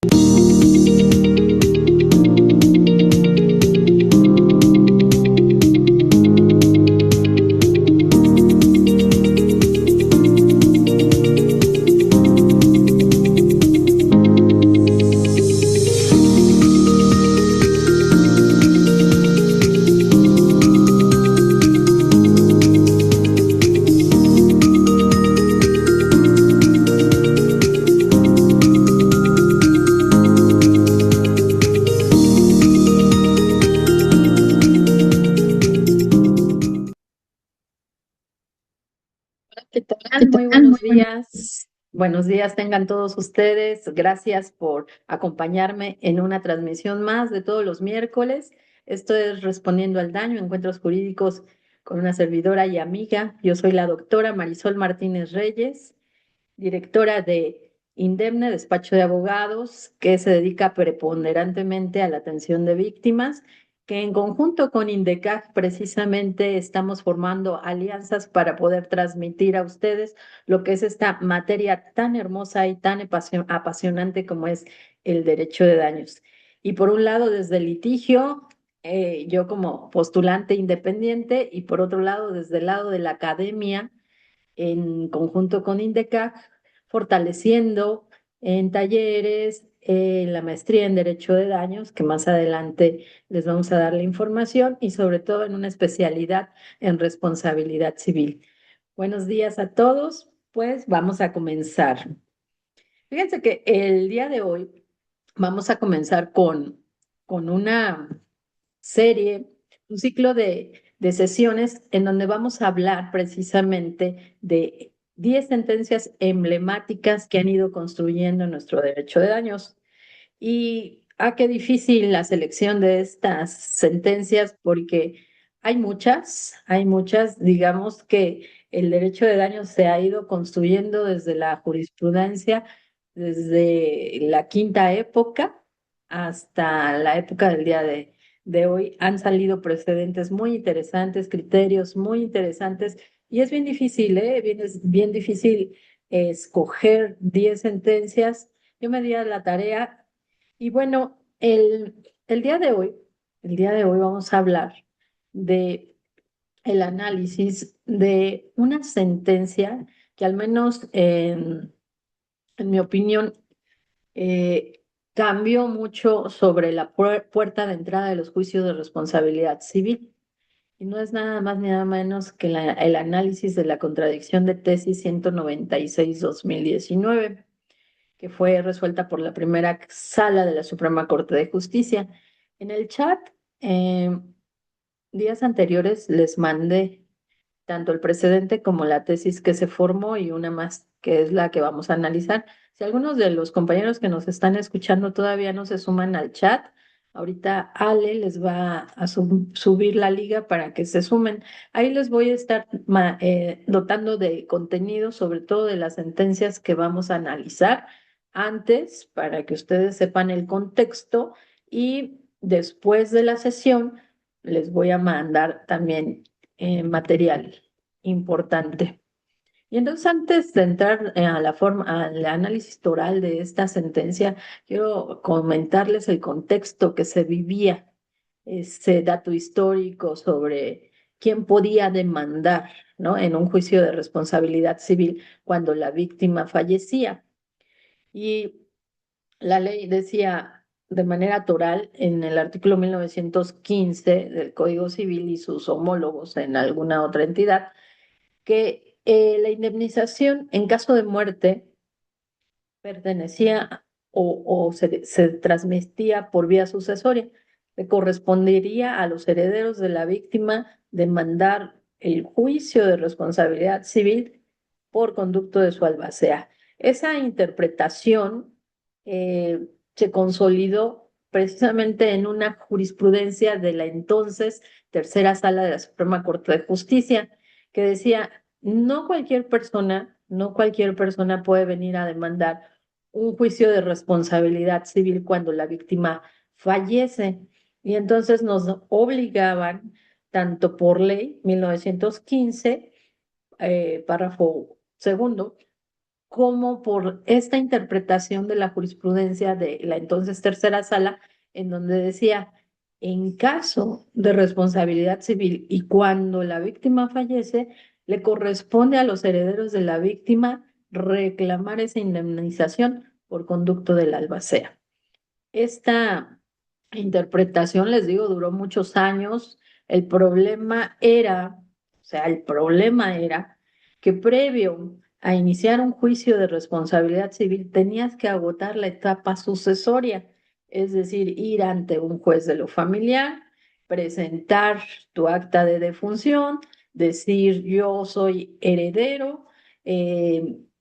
¿Qué ¿Qué tal? Muy tal? buenos días. Buenos días tengan todos ustedes. Gracias por acompañarme en una transmisión más de todos los miércoles. Esto es Respondiendo al Daño, Encuentros Jurídicos con una servidora y amiga. Yo soy la doctora Marisol Martínez Reyes, directora de Indemne, despacho de abogados, que se dedica preponderantemente a la atención de víctimas, que en conjunto con INDECAG precisamente estamos formando alianzas para poder transmitir a ustedes lo que es esta materia tan hermosa y tan apasionante como es el derecho de daños. Y por un lado, desde el litigio, yo como postulante independiente, y por otro lado, desde el lado de la academia, en conjunto con INDECAG, fortaleciendo en talleres, la maestría en Derecho de Daños, que más adelante les vamos a dar la información, y sobre todo en una especialidad en responsabilidad civil. Buenos días a todos, pues vamos a comenzar. Fíjense que el día de hoy vamos a comenzar con una serie, un ciclo de sesiones en donde vamos a hablar precisamente de 10 sentencias emblemáticas que han ido construyendo nuestro derecho de daños. Y qué difícil la selección de estas sentencias porque hay muchas, digamos que el derecho de daños se ha ido construyendo desde la jurisprudencia, desde la quinta época hasta la época del día de hoy. Han salido precedentes muy interesantes, criterios muy interesantes, y es bien difícil, ¿eh? Es bien difícil escoger 10 sentencias. Yo me di a la tarea y bueno, el día de hoy, el día de hoy vamos a hablar de el análisis de una sentencia que al menos en mi opinión cambió mucho sobre la puerta de entrada de los juicios de responsabilidad civil. Y no es nada más ni nada menos que el análisis de la contradicción de tesis 196/2019, que fue resuelta por la primera sala de la Suprema Corte de Justicia. En el chat, eh, días anteriores les mandé tanto el precedente como la tesis que se formó y una más que es la que vamos a analizar. Si algunos de los compañeros que nos están escuchando todavía no se suman al chat, ahorita Ale les va a subir la liga para que se sumen. Ahí les voy a estar dotando de contenido, sobre todo de las sentencias que vamos a analizar antes, para que ustedes sepan el contexto, y después de la sesión les voy a mandar también material importante. Y entonces, antes de entrar a la forma, al análisis oral de esta sentencia, quiero comentarles el contexto que se vivía, ese dato histórico sobre quién podía demandar, ¿no? En un juicio de responsabilidad civil cuando la víctima fallecía. Y la ley decía de manera toral en el artículo 1915 del Código Civil y sus homólogos en alguna otra entidad que la indemnización en caso de muerte pertenecía o se transmitía por vía sucesoria. Le correspondería a los herederos de la víctima demandar el juicio de responsabilidad civil por conducto de su albacea. Esa interpretación se consolidó precisamente en una jurisprudencia de la entonces tercera sala de la Suprema Corte de Justicia, que decía, no cualquier persona puede venir a demandar un juicio de responsabilidad civil cuando la víctima fallece. Y entonces nos obligaban, tanto por ley 1915, párrafo segundo, como por esta interpretación de la jurisprudencia de la entonces tercera sala, en donde decía, en caso de responsabilidad civil y cuando la víctima fallece, le corresponde a los herederos de la víctima reclamar esa indemnización por conducto del albacea. Esta interpretación, les digo, duró muchos años. El problema era que previo a iniciar un juicio de responsabilidad civil tenías que agotar la etapa sucesoria, es decir, ir ante un juez de lo familiar, presentar tu acta de defunción, decir yo soy heredero,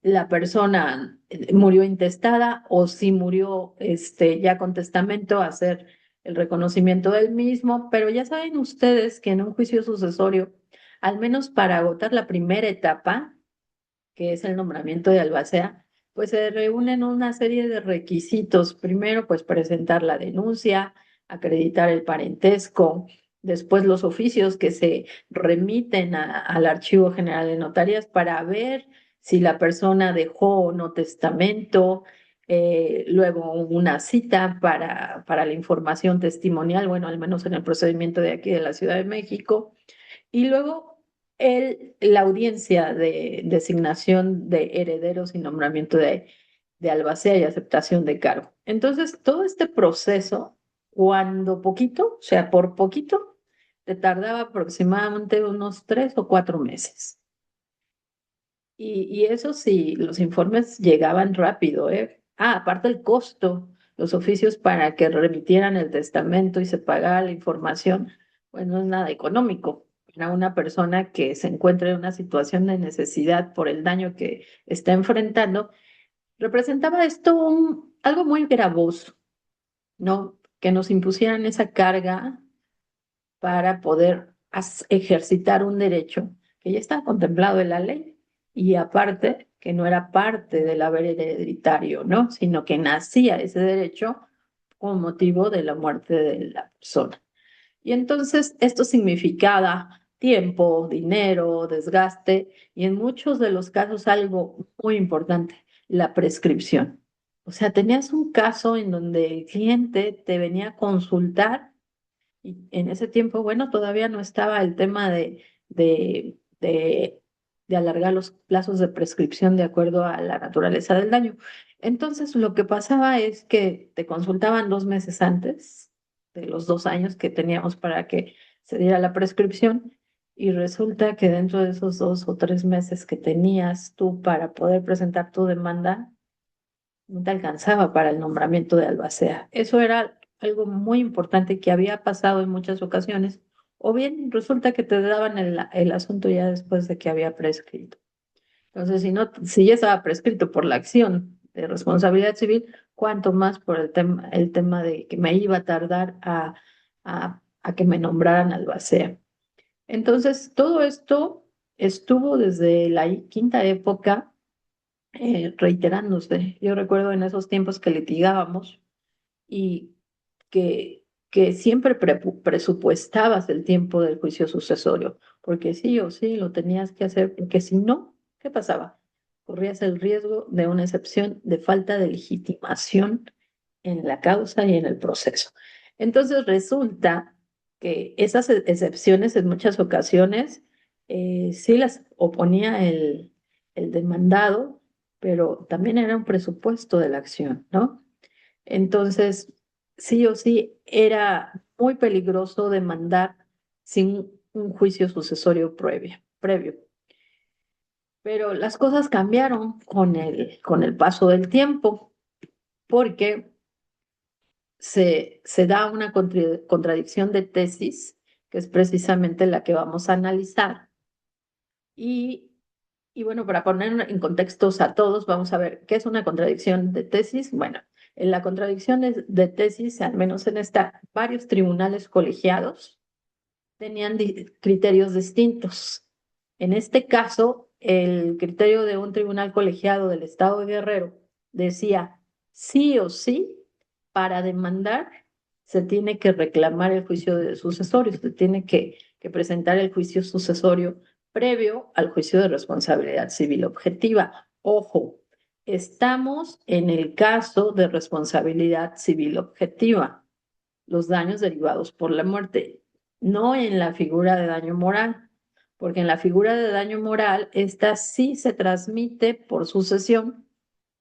la persona murió intestada o si murió ya con testamento, hacer el reconocimiento del mismo, pero ya saben ustedes que en un juicio sucesorio, al menos para agotar la primera etapa, que es el nombramiento de albacea, pues se reúnen una serie de requisitos. Primero, pues presentar la denuncia, acreditar el parentesco, después los oficios que se remiten al Archivo General de Notarias para ver si la persona dejó o no testamento, luego una cita para la información testimonial, bueno, al menos en el procedimiento de aquí de la Ciudad de México, y luego la audiencia de designación de herederos y nombramiento de albacea y aceptación de cargo. Entonces, todo este proceso, cuando poquito, o sea, por poquito, te tardaba aproximadamente unos 3 o 4 meses. Y eso sí, los informes llegaban rápido, ¿eh? Ah, aparte el costo, los oficios para que remitieran el testamento y se pagara la información, pues no es nada económico para una persona que se encuentra en una situación de necesidad por el daño que está enfrentando. Representaba esto algo muy gravoso, ¿no? Que nos impusieran esa carga para poder ejercitar un derecho que ya está contemplado en la ley y aparte que no era parte del haber hereditario, ¿no? Sino que nacía ese derecho con motivo de la muerte de la persona. Y entonces esto significaba tiempo, dinero, desgaste y en muchos de los casos algo muy importante, la prescripción. O sea, tenías un caso en donde el cliente te venía a consultar y en ese tiempo, bueno, todavía no estaba el tema de alargar los plazos de prescripción de acuerdo a la naturaleza del daño. Entonces, lo que pasaba es que te consultaban 2 meses antes de los 2 años que teníamos para que se diera la prescripción y resulta que dentro de esos 2 o 3 meses que tenías tú para poder presentar tu demanda, no te alcanzaba para el nombramiento de albacea. Eso era algo muy importante que había pasado en muchas ocasiones, o bien resulta que te daban el asunto ya después de que había prescrito. Entonces, si ya estaba prescrito por la acción de responsabilidad civil, cuánto más por el tema de que me iba a tardar a que me nombraran albacea. Entonces, todo esto estuvo desde la quinta época reiterándose. Yo recuerdo en esos tiempos que litigábamos y que siempre presupuestabas el tiempo del juicio sucesorio, porque sí o sí lo tenías que hacer, porque si no, ¿qué pasaba? Corrías el riesgo de una excepción de falta de legitimación en la causa y en el proceso. Entonces resulta que esas excepciones en muchas ocasiones sí las oponía el demandado, pero también era un presupuesto de la acción, ¿no? Entonces, sí o sí, era muy peligroso demandar sin un juicio sucesorio previo. Pero las cosas cambiaron con el paso del tiempo, porque se da una contradicción de tesis, que es precisamente la que vamos a analizar. Y, y bueno, para poner en contextos a todos, vamos a ver qué es una contradicción de tesis. Bueno, en la contradicción de tesis, al menos en esta, varios tribunales colegiados tenían criterios distintos. En este caso, el criterio de un tribunal colegiado del estado de Guerrero decía sí o sí, para demandar se tiene que reclamar el juicio de sucesorio, se tiene que presentar el juicio sucesorio previo al juicio de responsabilidad civil objetiva. Ojo, Estamos en el caso de responsabilidad civil objetiva, los daños derivados por la muerte, no en la figura de daño moral, porque en la figura de daño moral, esta sí se transmite por sucesión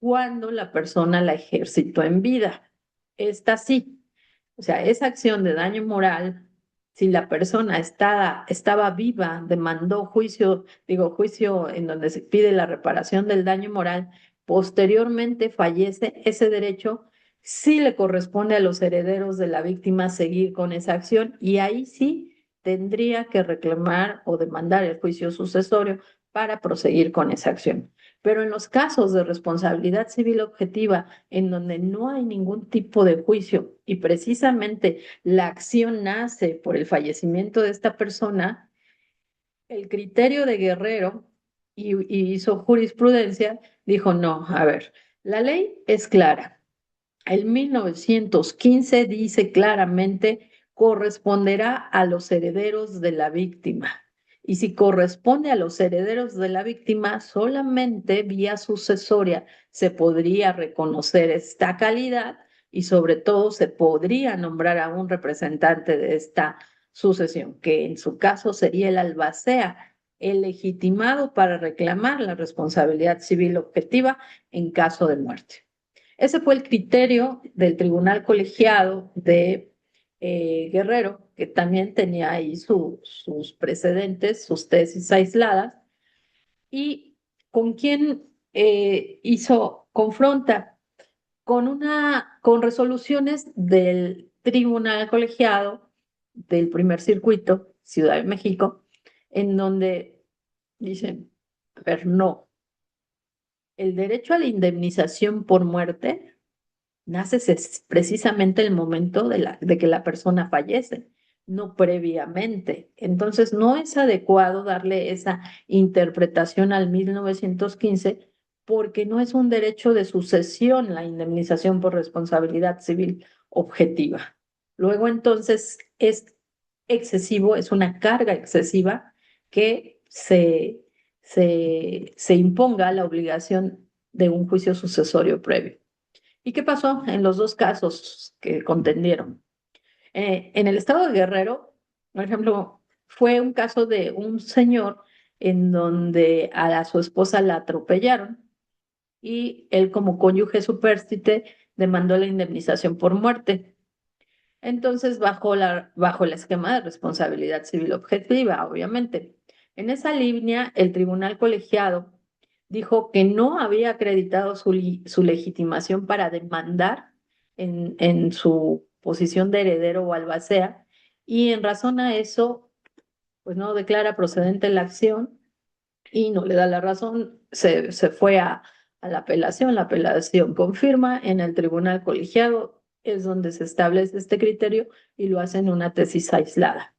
cuando la persona la ejercitó en vida. Esta sí. O sea, esa acción de daño moral, si la persona estaba viva, demandó juicio, digo, juicio en donde se pide la reparación del daño moral, posteriormente fallece, ese derecho sí le corresponde a los herederos de la víctima seguir con esa acción y ahí sí tendría que reclamar o demandar el juicio sucesorio para proseguir con esa acción. Pero en los casos de responsabilidad civil objetiva, en donde no hay ningún tipo de juicio y precisamente la acción nace por el fallecimiento de esta persona, el criterio de Guerrero y hizo jurisprudencia, dijo, no, a ver, la ley es clara. El 1915 dice claramente corresponderá a los herederos de la víctima. Y si corresponde a los herederos de la víctima, solamente vía sucesoria se podría reconocer esta calidad y sobre todo se podría nombrar a un representante de esta sucesión, que en su caso sería el albacea, el legitimado para reclamar la responsabilidad civil objetiva en caso de muerte. Ese fue el criterio del tribunal colegiado de Guerrero, que también tenía ahí sus precedentes, sus tesis aisladas, y con quién confronta con resoluciones del tribunal colegiado del primer circuito, Ciudad de México, en donde dicen, a ver, no, el derecho a la indemnización por muerte nace precisamente el momento de que la persona fallece, no previamente. Entonces, no es adecuado darle esa interpretación al 1915 porque no es un derecho de sucesión la indemnización por responsabilidad civil objetiva. Luego, entonces, es excesivo, es una carga excesiva que se imponga la obligación de un juicio sucesorio previo. ¿Y qué pasó en los dos casos que contendieron? En el estado de Guerrero, por ejemplo, fue un caso de un señor en donde su esposa la atropellaron y él como cónyuge supérstite demandó la indemnización por muerte. Entonces, bajo el esquema de responsabilidad civil objetiva, obviamente. En esa línea, el tribunal colegiado dijo que no había acreditado su legitimación para demandar en su posición de heredero o albacea, y en razón a eso, pues no declara procedente la acción y no le da la razón, se fue a la apelación confirma en el tribunal colegiado, es donde se establece este criterio y lo hacen una tesis aislada.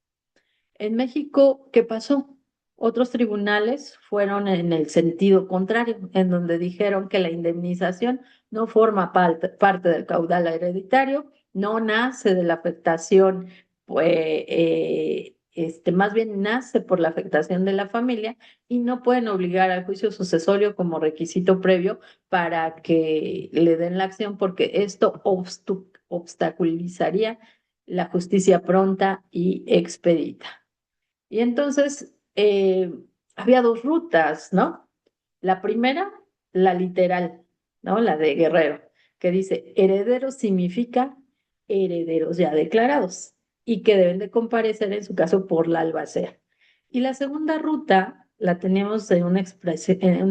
En México, ¿qué pasó? Otros tribunales fueron en el sentido contrario, en donde dijeron que la indemnización no forma parte del caudal hereditario, no nace de la afectación, pues, más bien nace por la afectación de la familia y no pueden obligar al juicio sucesorio como requisito previo para que le den la acción, porque esto obstaculizaría la justicia pronta y expedita. Y entonces había dos rutas, ¿no? La primera, la literal, ¿no? La de Guerrero, que dice, herederos significa herederos ya declarados y que deben de comparecer en su caso por la albacea. Y la segunda ruta la teníamos en una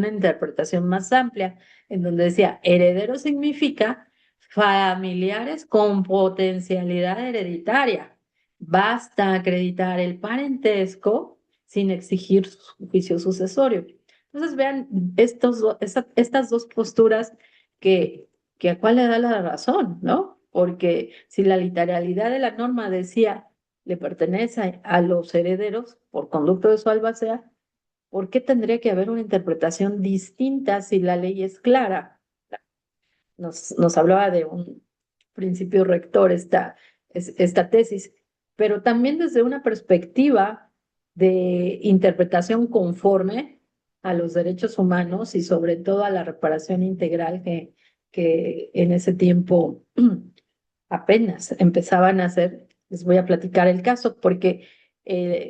interpretación más amplia, en donde decía, heredero significa familiares con potencialidad hereditaria. Basta acreditar el parentesco sin exigir juicio sucesorio. Entonces, vean estas dos posturas que a cuál le da la razón, ¿no? Porque si la literalidad de la norma decía le pertenece a los herederos por conducto de su albacea, ¿por qué tendría que haber una interpretación distinta si la ley es clara? Nos hablaba de un principio rector esta tesis, pero también desde una perspectiva de interpretación conforme. a los derechos humanos y sobre todo a la reparación integral que en ese tiempo apenas empezaban a hacer. Les voy a platicar el caso porque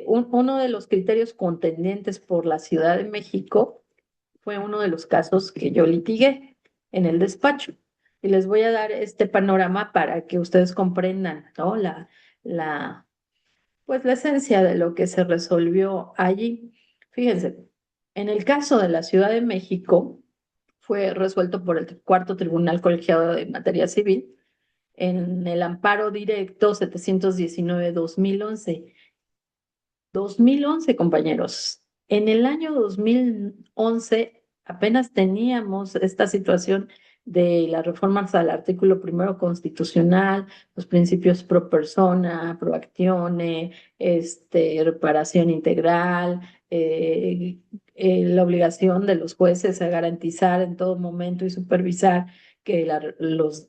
uno de los criterios contendientes por la Ciudad de México fue uno de los casos que yo litigué en el despacho. Y les voy a dar este panorama para que ustedes comprendan, ¿no? La, pues la esencia de lo que se resolvió allí. Fíjense, en el caso de la Ciudad de México, fue resuelto por el Cuarto Tribunal Colegiado de Materia Civil en el amparo directo 719-2011. 2011, compañeros. En el año 2011 apenas teníamos esta situación de las reformas al artículo primero constitucional, los principios pro persona, pro actione, reparación integral, la obligación de los jueces a garantizar en todo momento y supervisar que los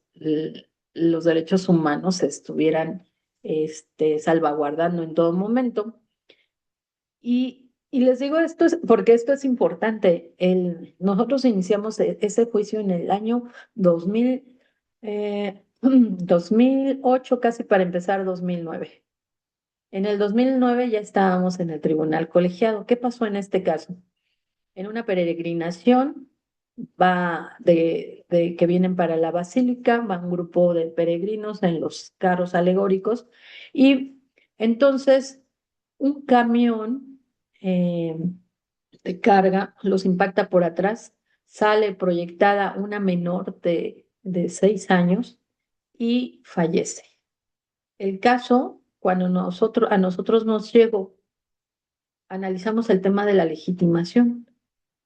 derechos humanos se estuvieran salvaguardando en todo momento. Y les digo esto porque esto es importante. Nosotros iniciamos ese juicio en el año 2000, 2008, casi para empezar 2009. En el 2009 ya estábamos en el tribunal colegiado. ¿Qué pasó en este caso? En una peregrinación que vienen para la basílica, va un grupo de peregrinos en los carros alegóricos y entonces un camión eh, de carga los impacta por atrás, sale proyectada una menor de 6 años y fallece. El caso, cuando a nosotros nos llegó, analizamos el tema de la legitimación.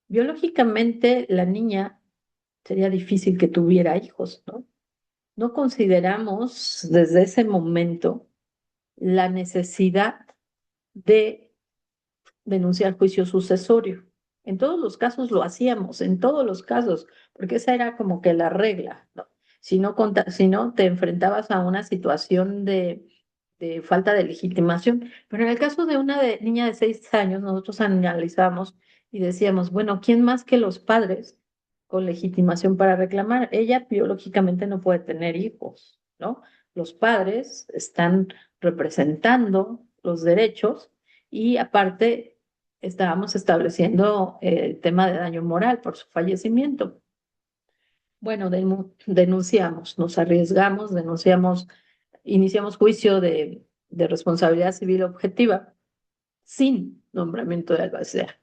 Biológicamente, la niña sería difícil que tuviera hijos, ¿no? No consideramos desde ese momento la necesidad de denunciar juicio sucesorio. En todos los casos lo hacíamos, en todos los casos, porque esa era como que la regla, ¿no? Si no te enfrentabas a una situación de falta de legitimación. Pero en el caso de una niña de 6 años, nosotros analizamos y decíamos, bueno, ¿quién más que los padres con legitimación para reclamar? Ella biológicamente no puede tener hijos, ¿no? Los padres están representando los derechos y aparte estábamos estableciendo el tema de daño moral por su fallecimiento. Bueno, denunciamos, nos arriesgamos, denunciamos, iniciamos juicio de responsabilidad civil objetiva sin nombramiento de albacea.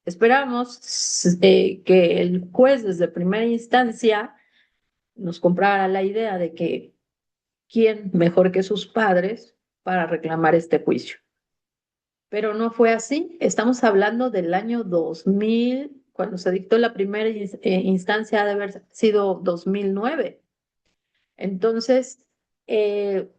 Esperamos que el juez desde primera instancia nos comprara la idea de que quién mejor que sus padres para reclamar este juicio. Pero no fue así. Estamos hablando del año 2000, cuando se dictó la primera instancia, ha de haber sido 2009. Entonces, eh,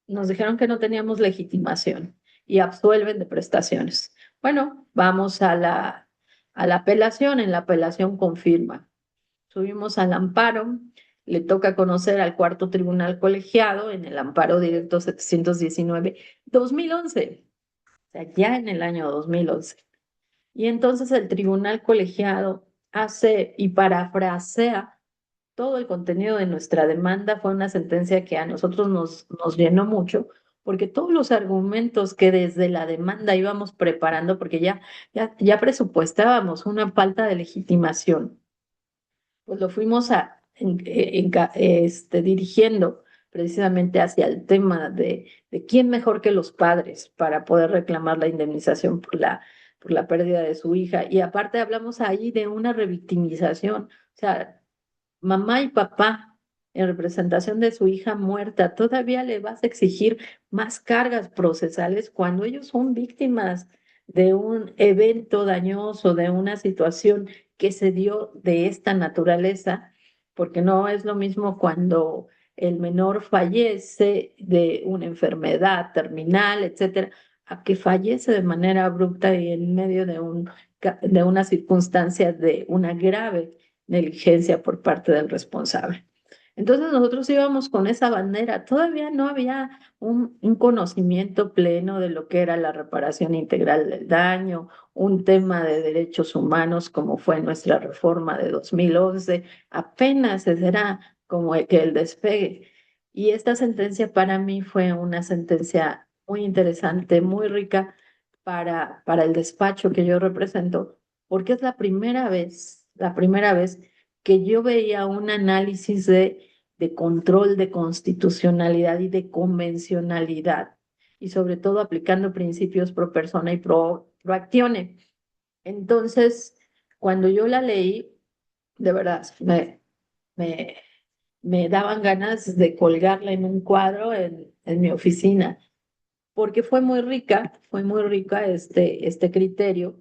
nos dijeron que no teníamos legitimación y absuelven de prestaciones. Bueno, vamos a la apelación. En la apelación confirma. Subimos al amparo. Le toca conocer al cuarto tribunal colegiado en el amparo directo 719-2011. O sea, ya en el año 2011. Y entonces el tribunal colegiado hace y parafrasea todo el contenido de nuestra demanda. Fue una sentencia que a nosotros nos llenó mucho, porque todos los argumentos que desde la demanda íbamos preparando, porque ya presupuestábamos una falta de legitimación, pues lo fuimos dirigiendo precisamente hacia el tema de quién mejor que los padres para poder reclamar la indemnización por la pérdida de su hija. Y aparte hablamos ahí de una revictimización, o sea, mamá y papá en representación de su hija muerta, todavía le vas a exigir más cargas procesales cuando ellos son víctimas de un evento dañoso, de una situación que se dio de esta naturaleza, porque no es lo mismo cuando el menor fallece de una enfermedad terminal, etcétera, a que fallece de manera abrupta y en medio de una circunstancia de una grave negligencia por parte del responsable. Entonces nosotros íbamos con esa bandera. Todavía no había un conocimiento pleno de lo que era la reparación integral del daño, un tema de derechos humanos como fue nuestra reforma de 2011. Apenas era como que el despegue. Y esta sentencia para mí fue una sentencia muy interesante, muy rica para el despacho que yo represento, porque es la primera vez que yo veía un análisis de control de constitucionalidad y de convencionalidad, y sobre todo aplicando principios pro persona y pro actione. Entonces, cuando yo la leí, de verdad, me, me daban ganas de colgarla en un cuadro en mi oficina, porque fue muy rica este criterio.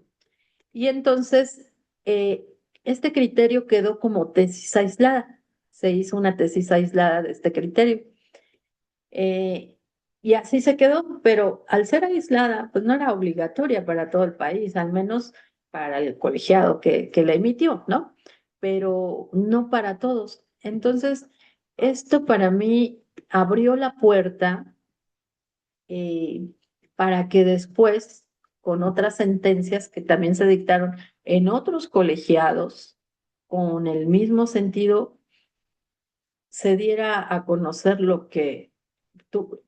Y entonces, este criterio quedó como tesis aislada. Se hizo una tesis aislada de este criterio. Eh, y así se quedó, pero al ser aislada, pues no era obligatoria para todo el país, al menos para el colegiado que la emitió, ¿no? Pero no para todos. Entonces, esto para mí abrió la puerta eh, para que después, con otras sentencias que también se dictaron en otros colegiados, con el mismo sentido, se diera a conocer lo que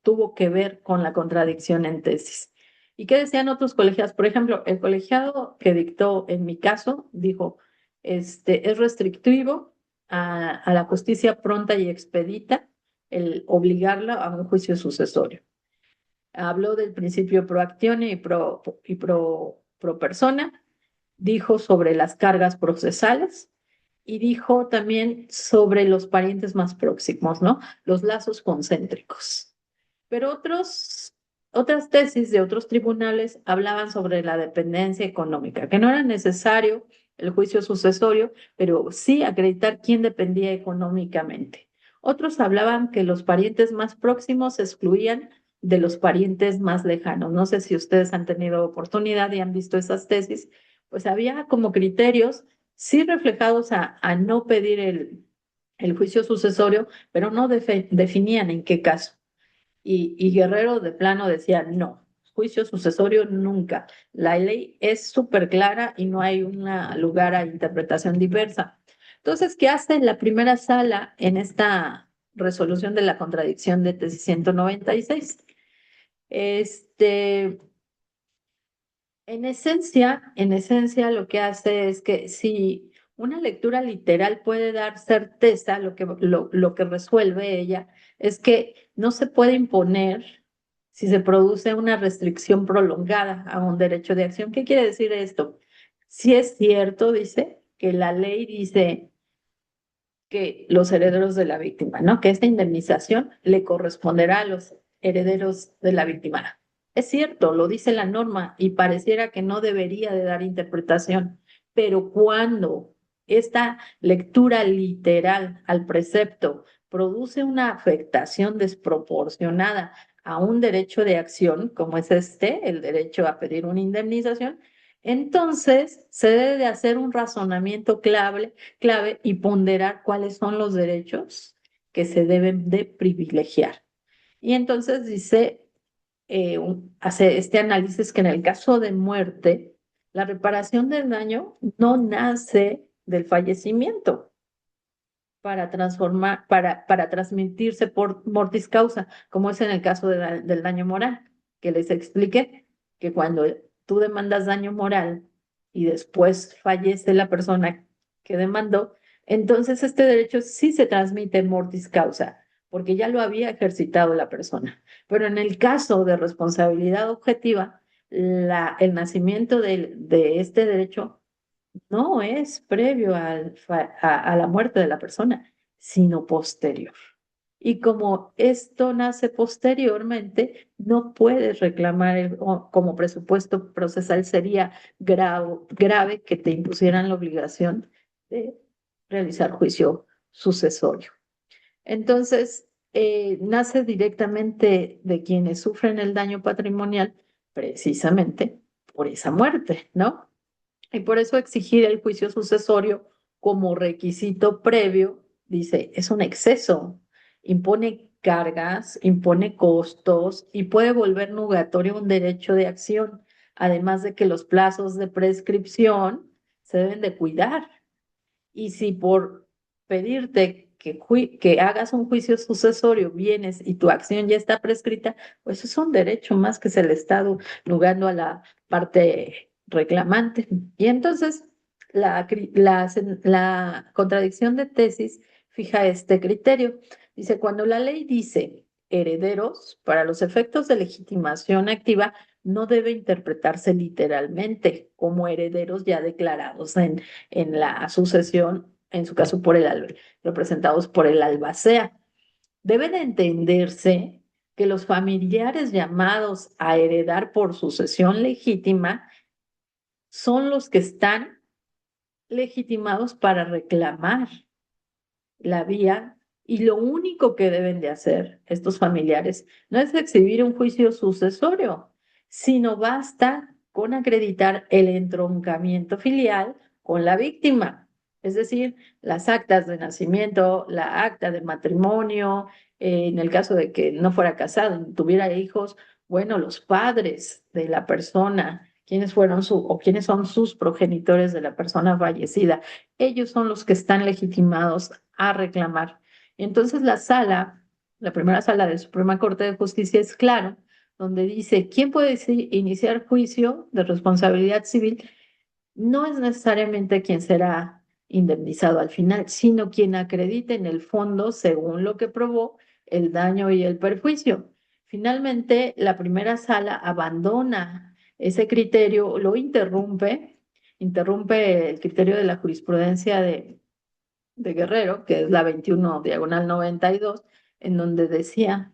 tuvo que ver con la contradicción en tesis. ¿Y qué decían otros colegiados? Por ejemplo, el colegiado que dictó en mi caso dijo, es restrictivo a la justicia pronta y expedita el obligarla a un juicio sucesorio. Habló del principio pro actione pro persona, dijo sobre las cargas procesales y dijo también sobre los parientes más próximos, ¿no? Los lazos concéntricos. Pero otras tesis de otros tribunales hablaban sobre la dependencia económica, que no era necesario el juicio sucesorio, pero sí acreditar quién dependía económicamente. Otros hablaban que los parientes más próximos se excluían de los parientes más lejanos. No sé si ustedes han tenido oportunidad y han visto esas tesis, pues había como criterios sí reflejados a no pedir el juicio sucesorio, pero no definían en qué caso. Y Guerrero de plano decía, no, juicio sucesorio nunca. La ley es súper clara y no hay un lugar a interpretación diversa. Entonces, ¿qué hace la primera sala en esta resolución de la contradicción de tesis 196? Este, en esencia, lo que hace es que si una lectura literal puede dar certeza, lo que resuelve ella es que no se puede imponer si se produce una restricción prolongada a un derecho de acción. ¿Qué quiere decir esto? Si es cierto, dice, que la ley dice que los herederos de la víctima, ¿no? Que esta indemnización le corresponderá a los herederos de la víctima. Es cierto, lo dice la norma y pareciera que no debería de dar interpretación, pero cuando esta lectura literal al precepto produce una afectación desproporcionada a un derecho de acción, como es el derecho a pedir una indemnización, entonces se debe de hacer un razonamiento clave y ponderar cuáles son los derechos que se deben de privilegiar. Y entonces dice, hace este análisis que en el caso de muerte, la reparación del daño no nace del fallecimiento para transmitirse por mortis causa, como es en el caso del daño moral, que les expliqué que cuando tú demandas daño moral y después fallece la persona que demandó, entonces este derecho sí se transmite en mortis causa, porque ya lo había ejercitado la persona. Pero en el caso de responsabilidad objetiva, el nacimiento de este derecho no es previo a la muerte de la persona, sino posterior. Y como esto nace posteriormente, no puedes reclamar como presupuesto procesal, sería grave que te impusieran la obligación de realizar juicio sucesorio. Entonces, nace directamente de quienes sufren el daño patrimonial precisamente por esa muerte, ¿no? Y por eso exigir el juicio sucesorio como requisito previo dice, es un exceso, impone cargas, impone costos y puede volver nugatorio un derecho de acción, además de que los plazos de prescripción se deben de cuidar. Y si por pedirte que hagas un juicio sucesorio vienes y tu acción ya está prescrita, pues es un derecho más que se le está nugando a la parte reclamante. Y entonces la contradicción de tesis fija este criterio. Dice, cuando la ley dice herederos, para los efectos de legitimación activa, no debe interpretarse literalmente como herederos ya declarados en la sucesión, en su caso representados por el albacea. Debe de entenderse que los familiares llamados a heredar por sucesión legítima son los que están legitimados para reclamar la vía, y lo único que deben de hacer estos familiares no es exhibir un juicio sucesorio, sino basta con acreditar el entroncamiento filial con la víctima, es decir, las actas de nacimiento, la acta de matrimonio, en el caso de que no fuera casado, tuviera hijos, bueno, los padres de la persona, quiénes fueron o quiénes son sus progenitores de la persona fallecida, ellos son los que están legitimados a reclamar. Entonces la primera sala de la Suprema Corte de Justicia es claro, donde dice, ¿quién puede iniciar juicio de responsabilidad civil? No es necesariamente quien será indemnizado al final, sino quien acredite en el fondo, según lo que probó, el daño y el perjuicio. Finalmente, la primera sala abandona ese criterio, lo interrumpe el criterio de la jurisprudencia de Guerrero, que es la 21 diagonal 92, en donde decía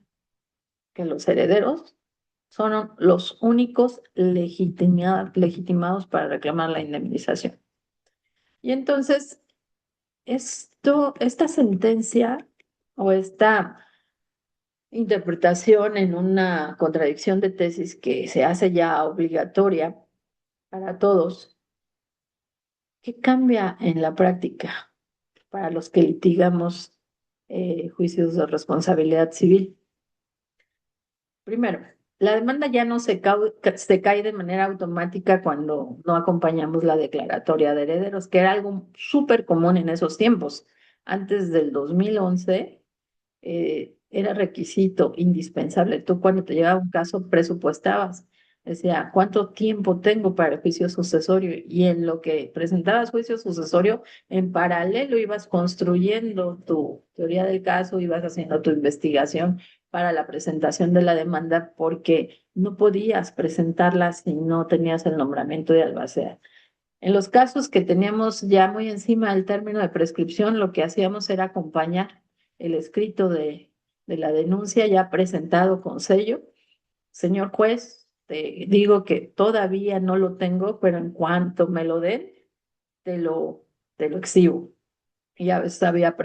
que los herederos son los únicos legitimados para reclamar la indemnización. Y entonces, esta sentencia o esta interpretación en una contradicción de tesis que se hace ya obligatoria para todos, ¿qué cambia en la práctica para los que litigamos juicios de responsabilidad civil? Primero, la demanda ya no se cae de manera automática cuando no acompañamos la declaratoria de herederos, que era algo súper común en esos tiempos. Antes del 2011, era requisito indispensable. Tú cuando te llegaba un caso presupuestabas, decía, ¿cuánto tiempo tengo para el juicio sucesorio? Y en lo que presentabas juicio sucesorio, en paralelo ibas construyendo tu teoría del caso, ibas haciendo tu investigación para la presentación de la demanda, porque no podías presentarla si no tenías el nombramiento de albacea. En los casos que teníamos ya muy encima del término de prescripción, lo que hacíamos era acompañar el escrito de la denuncia ya presentado con sello. Señor juez, te digo que todavía no lo tengo, pero en cuanto me lo den, te lo, te lo exhibo. Y a veces había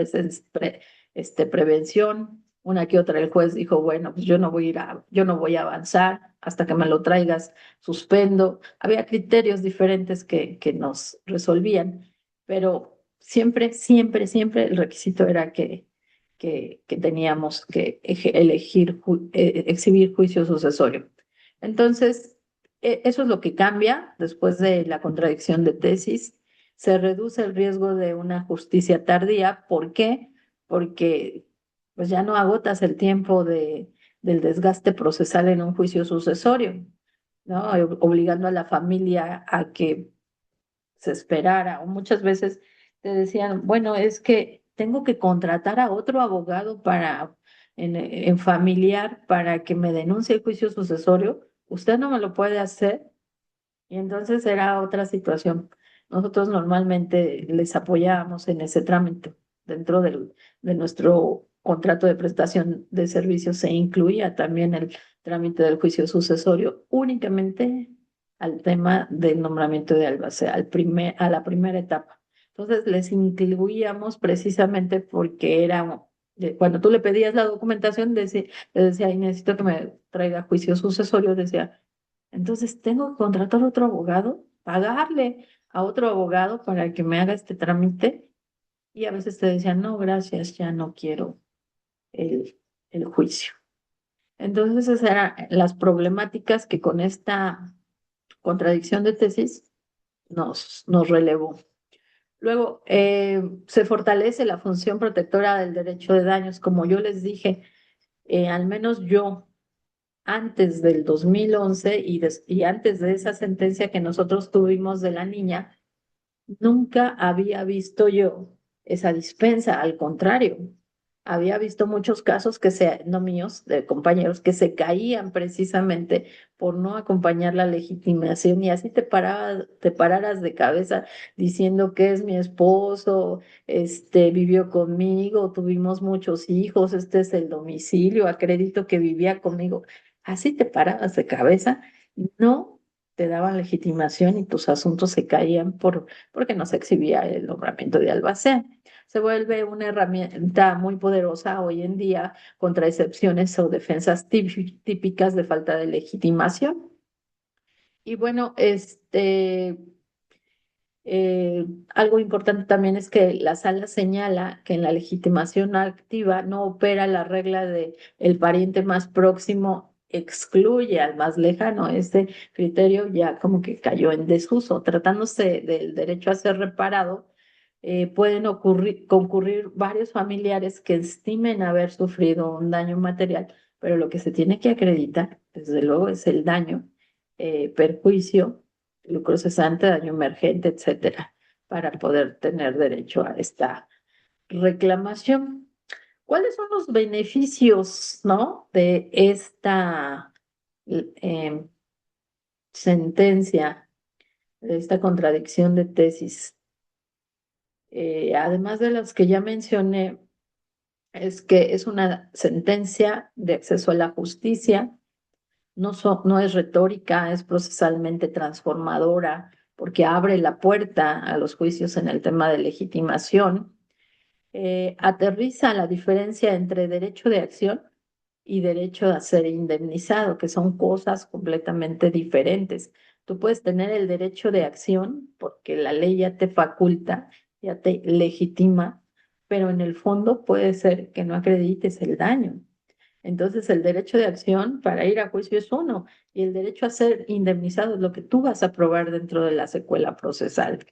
prevención. Una que otra el juez dijo, bueno, pues yo no voy a avanzar hasta que me lo traigas, suspendo. Había criterios diferentes que nos resolvían, pero siempre, siempre, siempre el requisito era que teníamos que exhibir juicio sucesorio. Entonces, eso es lo que cambia después de la contradicción de tesis. Se reduce el riesgo de una justicia tardía. ¿Por qué? Porque pues ya no agotas el tiempo del desgaste procesal en un juicio sucesorio, ¿no? Obligando a la familia a que se esperara. O muchas veces te decían, bueno, es que tengo que contratar a otro abogado en familiar para que me denuncie el juicio sucesorio. Usted no me lo puede hacer. Y entonces era otra situación. Nosotros normalmente les apoyábamos en ese trámite. Dentro de nuestro contrato de prestación de servicios se incluía también el trámite del juicio sucesorio únicamente al tema del nombramiento de albacea, a la primera etapa. Entonces les incluíamos precisamente porque cuando tú le pedías la documentación, le decía, "Ay, necesito que me traiga juicio sucesorio", decía, entonces tengo que contratar otro abogado, pagarle a otro abogado para que me haga este trámite. y a veces te decían, no, gracias, ya no quiero el, el juicio. Entonces esas eran las problemáticas que con esta contradicción de tesis nos relevó. Luego, se fortalece la función protectora del derecho de daños. Como yo les dije, al menos yo, antes del 2011 y antes de esa sentencia que nosotros tuvimos de la niña, nunca había visto yo esa dispensa, al contrario, había visto muchos casos no míos, de compañeros, que se caían precisamente por no acompañar la legitimación y así te pararas de cabeza diciendo que es mi esposo, vivió conmigo, tuvimos muchos hijos, este es el domicilio, acredito que vivía conmigo. Así te parabas de cabeza, no te daban legitimación y tus asuntos se caían porque no se exhibía el nombramiento de albacea. Se vuelve una herramienta muy poderosa hoy en día contra excepciones o defensas típicas de falta de legitimación. Y bueno, algo importante también es que la sala señala que en la legitimación activa no opera la regla de el pariente más próximo excluye al más lejano. Este criterio ya como que cayó en desuso. Tratándose del derecho a ser reparado, pueden concurrir varios familiares que estimen haber sufrido un daño material, pero lo que se tiene que acreditar, desde luego, es el daño, perjuicio, lucro cesante, daño emergente, etcétera, para poder tener derecho a esta reclamación. ¿Cuáles son los beneficios, no, de esta eh, sentencia, de esta contradicción de tesis? Además de los que ya mencioné, es que es una sentencia de acceso a la justicia, no es retórica, es procesalmente transformadora, porque abre la puerta a los juicios en el tema de legitimación, aterriza la diferencia entre derecho de acción y derecho a ser indemnizado, que son cosas completamente diferentes. Tú puedes tener el derecho de acción porque la ley ya te faculta, ya te legitima, pero en el fondo puede ser que no acredites el daño. Entonces, el derecho de acción para ir a juicio es uno, y el derecho a ser indemnizado es lo que tú vas a probar dentro de la secuela procesal.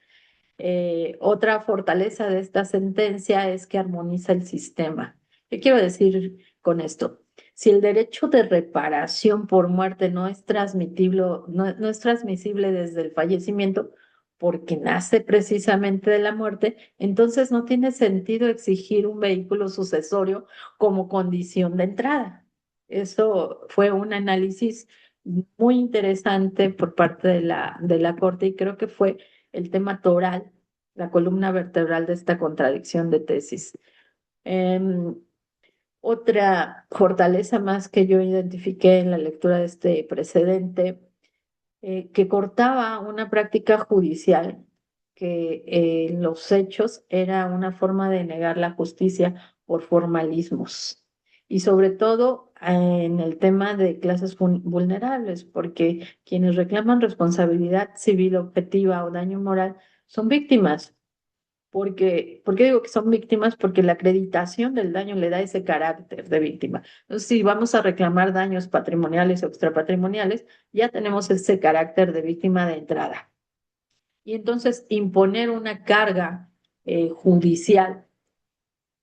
Otra fortaleza de esta sentencia es que armoniza el sistema. ¿Qué quiero decir con esto? Si el derecho de reparación por muerte no es transmitible, no es transmisible desde el fallecimiento, porque nace precisamente de la muerte, entonces no tiene sentido exigir un vehículo sucesorio como condición de entrada. Eso fue un análisis muy interesante por parte de la Corte y creo que fue el tema toral, la columna vertebral de esta contradicción de tesis. Em, Otra fortaleza más que yo identifiqué en la lectura de este precedente, que cortaba una práctica judicial que en los hechos era una forma de negar la justicia por formalismos. Y sobre todo en el tema de clases vulnerables, porque quienes reclaman responsabilidad civil objetiva o daño moral son víctimas. ¿Por qué digo que son víctimas? Porque la acreditación del daño le da ese carácter de víctima. Entonces, si vamos a reclamar daños patrimoniales o extrapatrimoniales, ya tenemos ese carácter de víctima de entrada. Y entonces imponer una carga judicial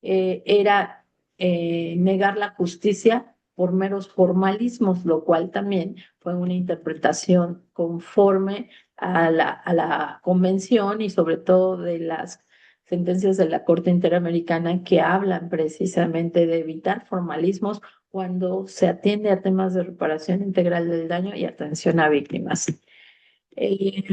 era negar la justicia por meros formalismos, lo cual también fue una interpretación conforme a la convención y sobre todo de las sentencias de la Corte Interamericana que hablan precisamente de evitar formalismos cuando se atiende a temas de reparación integral del daño y atención a víctimas. Eh,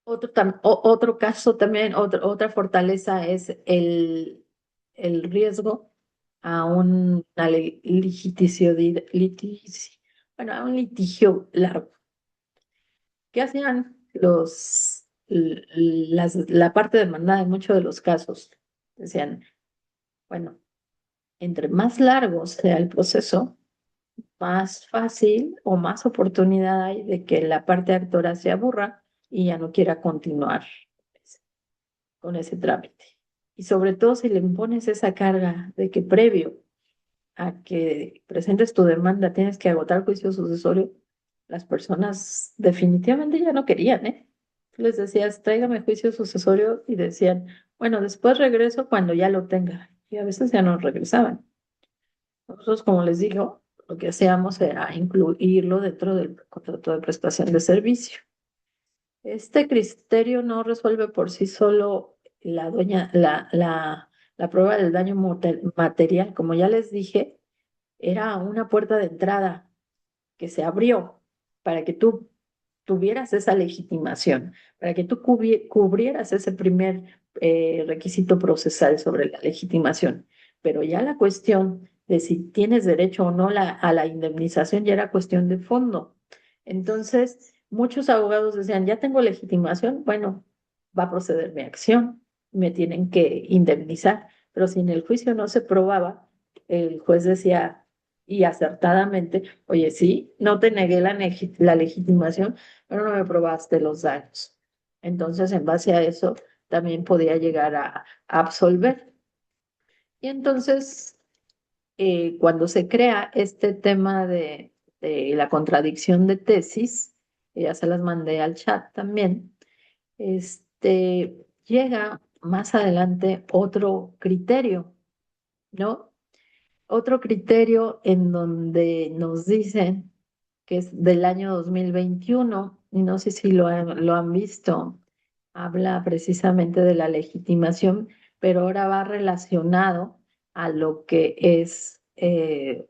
Otro caso también, otra fortaleza es el riesgo a una bueno, a un litigio largo. ¿Qué hacían la parte demandada en muchos de los casos? Decían, bueno, entre más largo sea el proceso, más fácil o más oportunidad hay de que la parte actora se aburra y ya no quiera continuar con ese trámite. Y sobre todo si le impones esa carga de que previo a que presentes tu demanda tienes que agotar juicio sucesorio, las personas definitivamente ya no querían, ¿eh? Les decías, tráigame juicio sucesorio y decían, bueno, después regreso cuando ya lo tenga. Y a veces ya no regresaban. Nosotros, como les digo, lo que hacíamos era incluirlo dentro del contrato de prestación de servicio. Este criterio no resuelve por sí solo la prueba del daño material. Como ya les dije, era una puerta de entrada que se abrió para que tú tuvieras esa legitimación, para que tú cubrieras ese primer requisito procesal sobre la legitimación. Pero ya la cuestión de si tienes derecho o no a la indemnización ya era cuestión de fondo. Entonces, muchos abogados decían, ya tengo legitimación, bueno, va a proceder mi acción, me tienen que indemnizar. Pero si en el juicio no se probaba, el juez decía, y acertadamente, oye, sí, no te negué la legitimación, pero no me probaste los daños. Entonces, en base a eso, también podía llegar a absolver. Y entonces, cuando se crea este tema de la contradicción de tesis, que ya se las mandé al chat también, llega más adelante otro criterio, ¿no? Otro criterio en donde nos dicen que es del año 2021 y no sé si lo han visto, habla precisamente de la legitimación, pero ahora va relacionado a lo que es el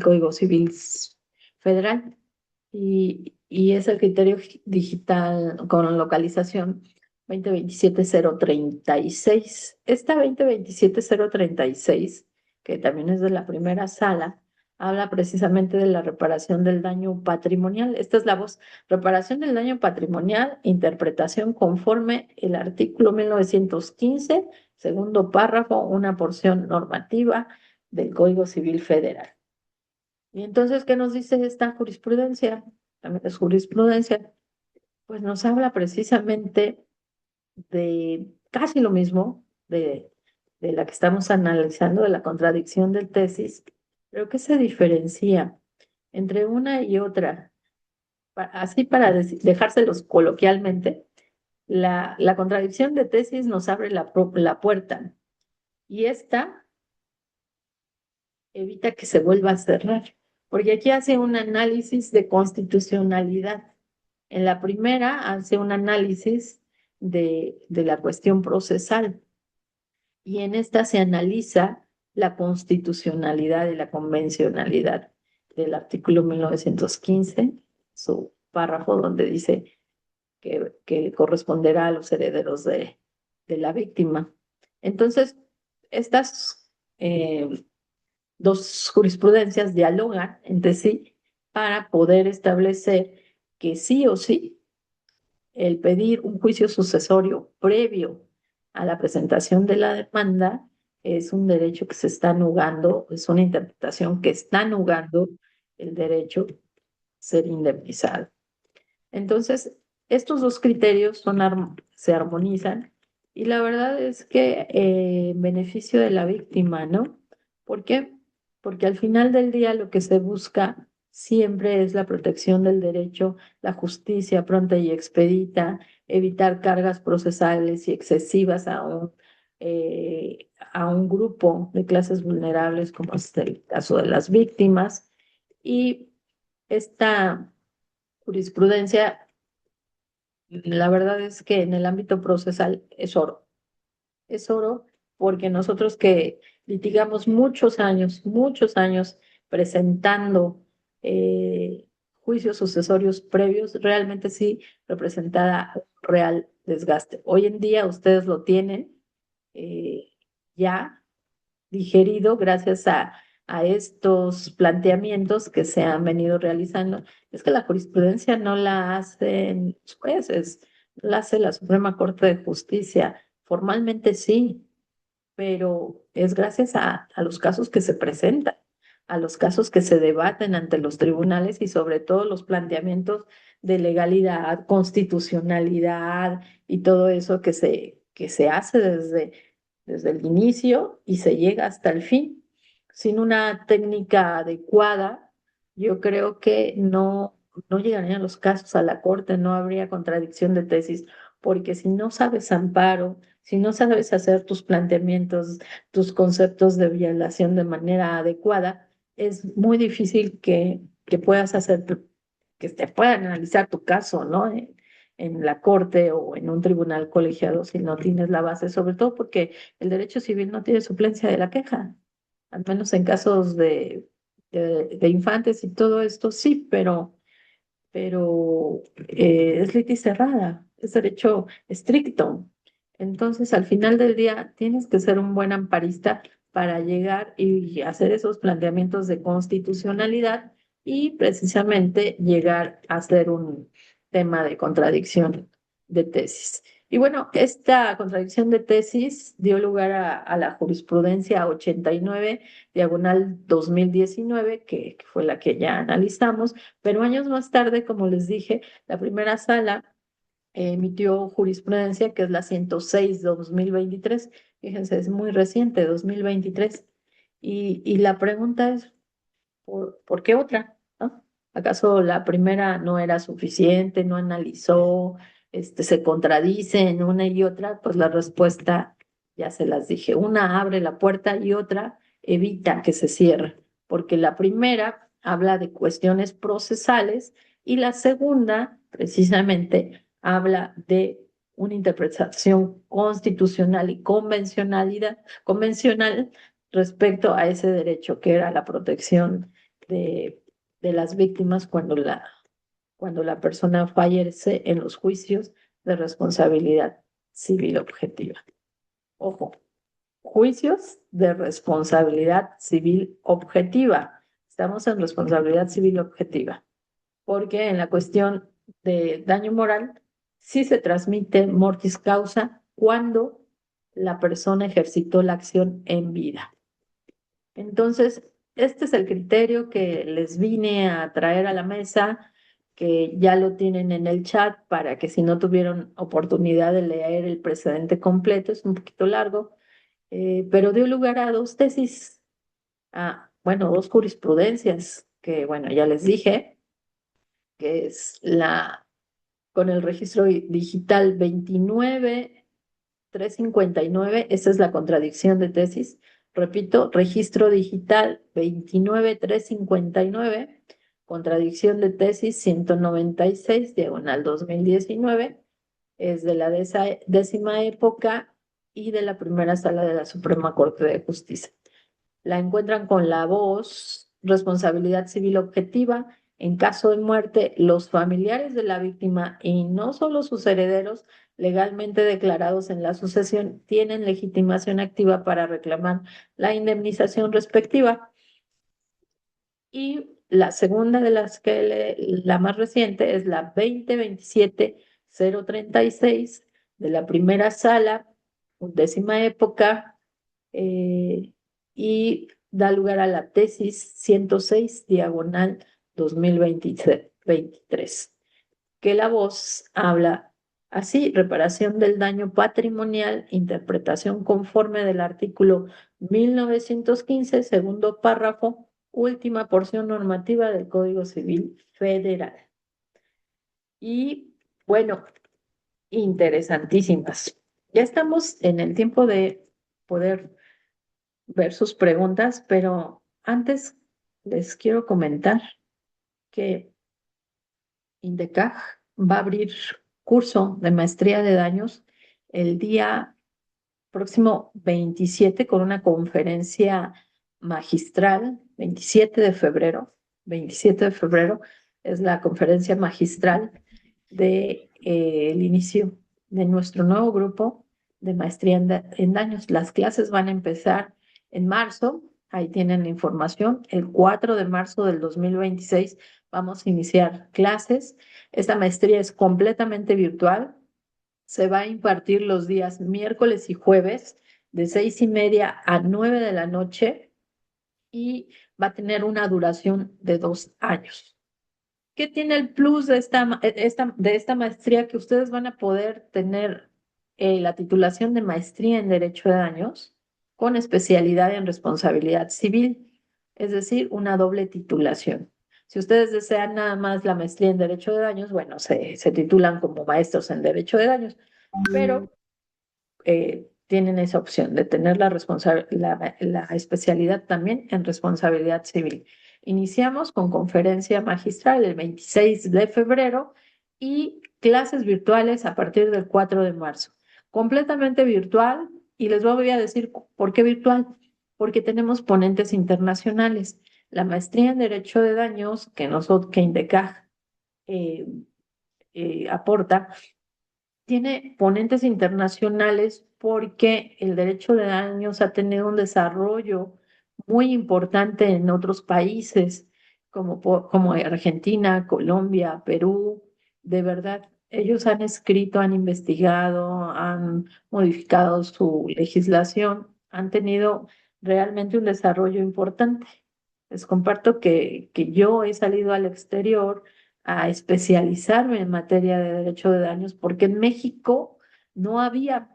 Código Civil Federal y es el criterio digital con localización 2027-036. Esta 2027-036, que también es de la primera sala, habla precisamente de la reparación del daño patrimonial. Esta es la voz, reparación del daño patrimonial, interpretación conforme el artículo 1915, segundo párrafo, una porción normativa del Código Civil Federal. Y entonces, ¿qué nos dice esta jurisprudencia? También es jurisprudencia, pues nos habla precisamente de casi lo mismo de la que estamos analizando, de la contradicción del tesis, pero ¿qué se diferencia entre una y otra? Así para dejárselos coloquialmente, la contradicción de tesis nos abre la puerta y esta evita que se vuelva a cerrar, porque aquí hace un análisis de constitucionalidad. En la primera hace un análisis de la cuestión procesal y en esta se analiza la constitucionalidad y la convencionalidad del artículo 1915, su párrafo donde dice que corresponderá a los herederos de la víctima. Entonces, estas dos jurisprudencias dialogan entre sí para poder establecer que sí o sí el pedir un juicio sucesorio previo a la presentación de la demanda es un derecho que se está nugando, es una interpretación que está nugando el derecho a ser indemnizado. Entonces, estos dos criterios se armonizan y la verdad es que en beneficio de la víctima, ¿no? ¿Por qué? Porque al final del día lo que se busca siempre es la protección del derecho, la justicia pronta y expedita, evitar cargas procesales y excesivas a un grupo de clases vulnerables, como es el caso de las víctimas. Y esta jurisprudencia, la verdad es que en el ámbito procesal es oro porque nosotros que litigamos muchos años presentando juicios sucesorios previos, realmente sí representaba un real desgaste. Hoy en día ustedes lo tienen eh, ya digerido gracias a estos planteamientos que se han venido realizando. Es que la jurisprudencia no la hacen los jueces, la hace la Suprema Corte de Justicia. Formalmente sí, pero es gracias a los casos que se presentan, a los casos que se debaten ante los tribunales y sobre todo los planteamientos de legalidad, constitucionalidad y todo eso que se hace desde el inicio y se llega hasta el fin. Sin una técnica adecuada, yo creo que no llegarían los casos a la corte, no habría contradicción de tesis, porque si no sabes amparo, si no sabes hacer tus planteamientos, tus conceptos de violación de manera adecuada, es muy difícil que puedas hacer, que te puedan analizar tu caso, ¿no? En la corte o en un tribunal colegiado si no tienes la base, sobre todo porque el derecho civil no tiene suplencia de la queja, al menos en casos de infantes y todo esto, sí, pero es litis cerrada, es derecho estricto. Entonces, al final del día, tienes que ser un buen amparista para llegar y hacer esos planteamientos de constitucionalidad y precisamente llegar a ser un tema de contradicción de tesis. Y bueno, esta contradicción de tesis dio lugar a la jurisprudencia 89, diagonal 2019, que fue la que ya analizamos, pero años más tarde, como les dije, la primera sala emitió jurisprudencia, que es la 106/2023. Fíjense, es muy reciente, 2023. Y la pregunta es, ¿por qué otra? ¿No? ¿Acaso la primera no era suficiente, no analizó, se contradice en una y otra? Pues la respuesta ya se las dije. Una abre la puerta y otra evita que se cierre, porque la primera habla de cuestiones procesales y la segunda, precisamente, habla de una interpretación constitucional y convencional respecto a ese derecho que era la protección de, de las víctimas cuando la persona fallece en los juicios de responsabilidad civil objetiva. Ojo, juicios de responsabilidad civil objetiva. Estamos en responsabilidad civil objetiva, porque en la cuestión de daño moral sí se transmite mortis causa cuando la persona ejercitó la acción en vida. Entonces, este es el criterio que les vine a traer a la mesa, que ya lo tienen en el chat para que si no tuvieron oportunidad de leer el precedente completo, es un poquito largo, pero dio lugar a dos tesis, bueno, dos jurisprudencias, que bueno, ya les dije, que es con el registro digital 29359. Esa es la contradicción de tesis. Repito, registro digital 29359, contradicción de tesis 196, diagonal 2019, es de la décima época y de la primera sala de la Suprema Corte de Justicia. La encuentran con la voz responsabilidad civil objetiva. En caso de muerte, los familiares de la víctima y no solo sus herederos legalmente declarados en la sucesión tienen legitimación activa para reclamar la indemnización respectiva. Y la segunda de las la más reciente es la 2027-036 de la primera sala, décima época, eh, y da lugar a la tesis 106, diagonal 2023, que la voz habla así: reparación del daño patrimonial, interpretación conforme del artículo 1915, segundo párrafo, última porción normativa del Código Civil Federal. Y bueno, interesantísimas. Ya estamos en el tiempo de poder ver sus preguntas, pero antes les quiero comentar que INDECAJ va a abrir curso de maestría de daños el día próximo 27 con una conferencia magistral, 27 de febrero es la conferencia magistral de el inicio de nuestro nuevo grupo de maestría en daños. Las clases van a empezar en marzo, ahí tienen la información. El 4 de marzo del 2026 vamos a iniciar clases. Esta maestría es completamente virtual. Se va a impartir los días miércoles y jueves de 6:30 a 9 de la noche y va a tener una duración de 2 años. ¿Qué tiene el plus de esta maestría? Que ustedes van a poder tener la titulación de maestría en Derecho de Daños con especialidad en responsabilidad civil, es decir, una doble titulación. Si ustedes desean nada más la maestría en Derecho de Daños, bueno, se titulan como maestros en Derecho de Daños, pero tienen esa opción de tener la especialidad también en responsabilidad civil. Iniciamos con conferencia magistral el 26 de febrero y clases virtuales a partir del 4 de marzo. Completamente virtual, y les voy a decir por qué virtual, porque tenemos ponentes internacionales. La maestría en Derecho de Daños que INDECAJ eh, aporta tiene ponentes internacionales porque el derecho de daños ha tenido un desarrollo muy importante en otros países como Argentina, Colombia, Perú. De verdad, ellos han escrito, han investigado, han modificado su legislación, han tenido realmente un desarrollo importante. Les comparto que yo he salido al exterior a especializarme en materia de derecho de daños, porque en México no había,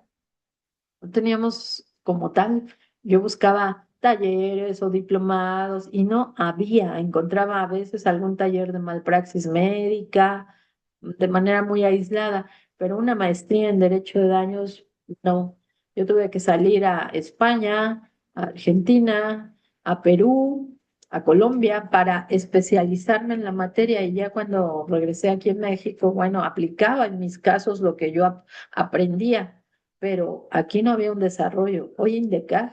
no teníamos como tal, yo buscaba talleres o diplomados y no había, encontraba a veces algún taller de malpraxis médica de manera muy aislada, pero una maestría en derecho de daños, no. Yo tuve que salir a España, a Argentina, a Perú, a Colombia para especializarme en la materia, y ya cuando regresé aquí en México, bueno, aplicaba en mis casos lo que yo aprendía, pero aquí no había un desarrollo. Hoy INDECAJ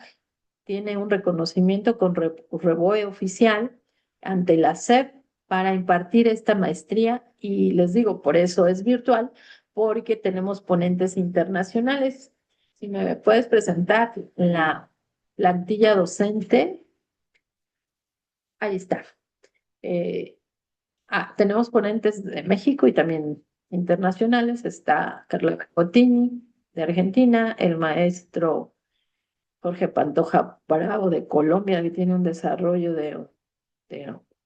tiene un reconocimiento con REBOE oficial ante la SEP para impartir esta maestría, y les digo, por eso es virtual, porque tenemos ponentes internacionales. Si me puedes presentar la plantilla docente, ahí está. Eh, tenemos ponentes de México y también internacionales. Está Carla Cotini de Argentina, el maestro Jorge Pantoja Bravo de Colombia, que tiene un desarrollo de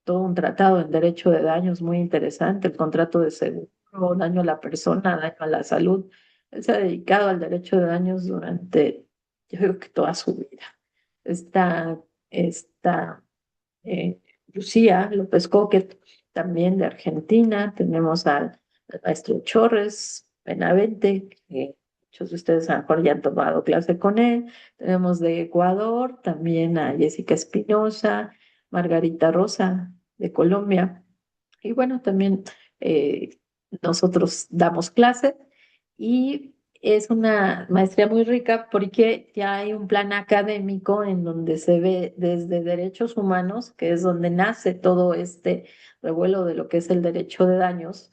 todo un tratado en derecho de daños muy interesante, el contrato de seguro, daño a la persona, daño a la salud. Él se ha dedicado al derecho de daños durante, yo creo que toda su vida. Está eh, Lucía López Coquet, también de Argentina. Tenemos al maestro Chorres Benavente, que muchos de ustedes a lo mejor ya han tomado clase con él. Tenemos de Ecuador también a Jessica Espinosa, Margarita Rosa de Colombia. Y bueno, también nosotros damos clase, y es una maestría muy rica porque ya hay un plan académico en donde se ve desde derechos humanos, que es donde nace todo este revuelo de lo que es el derecho de daños,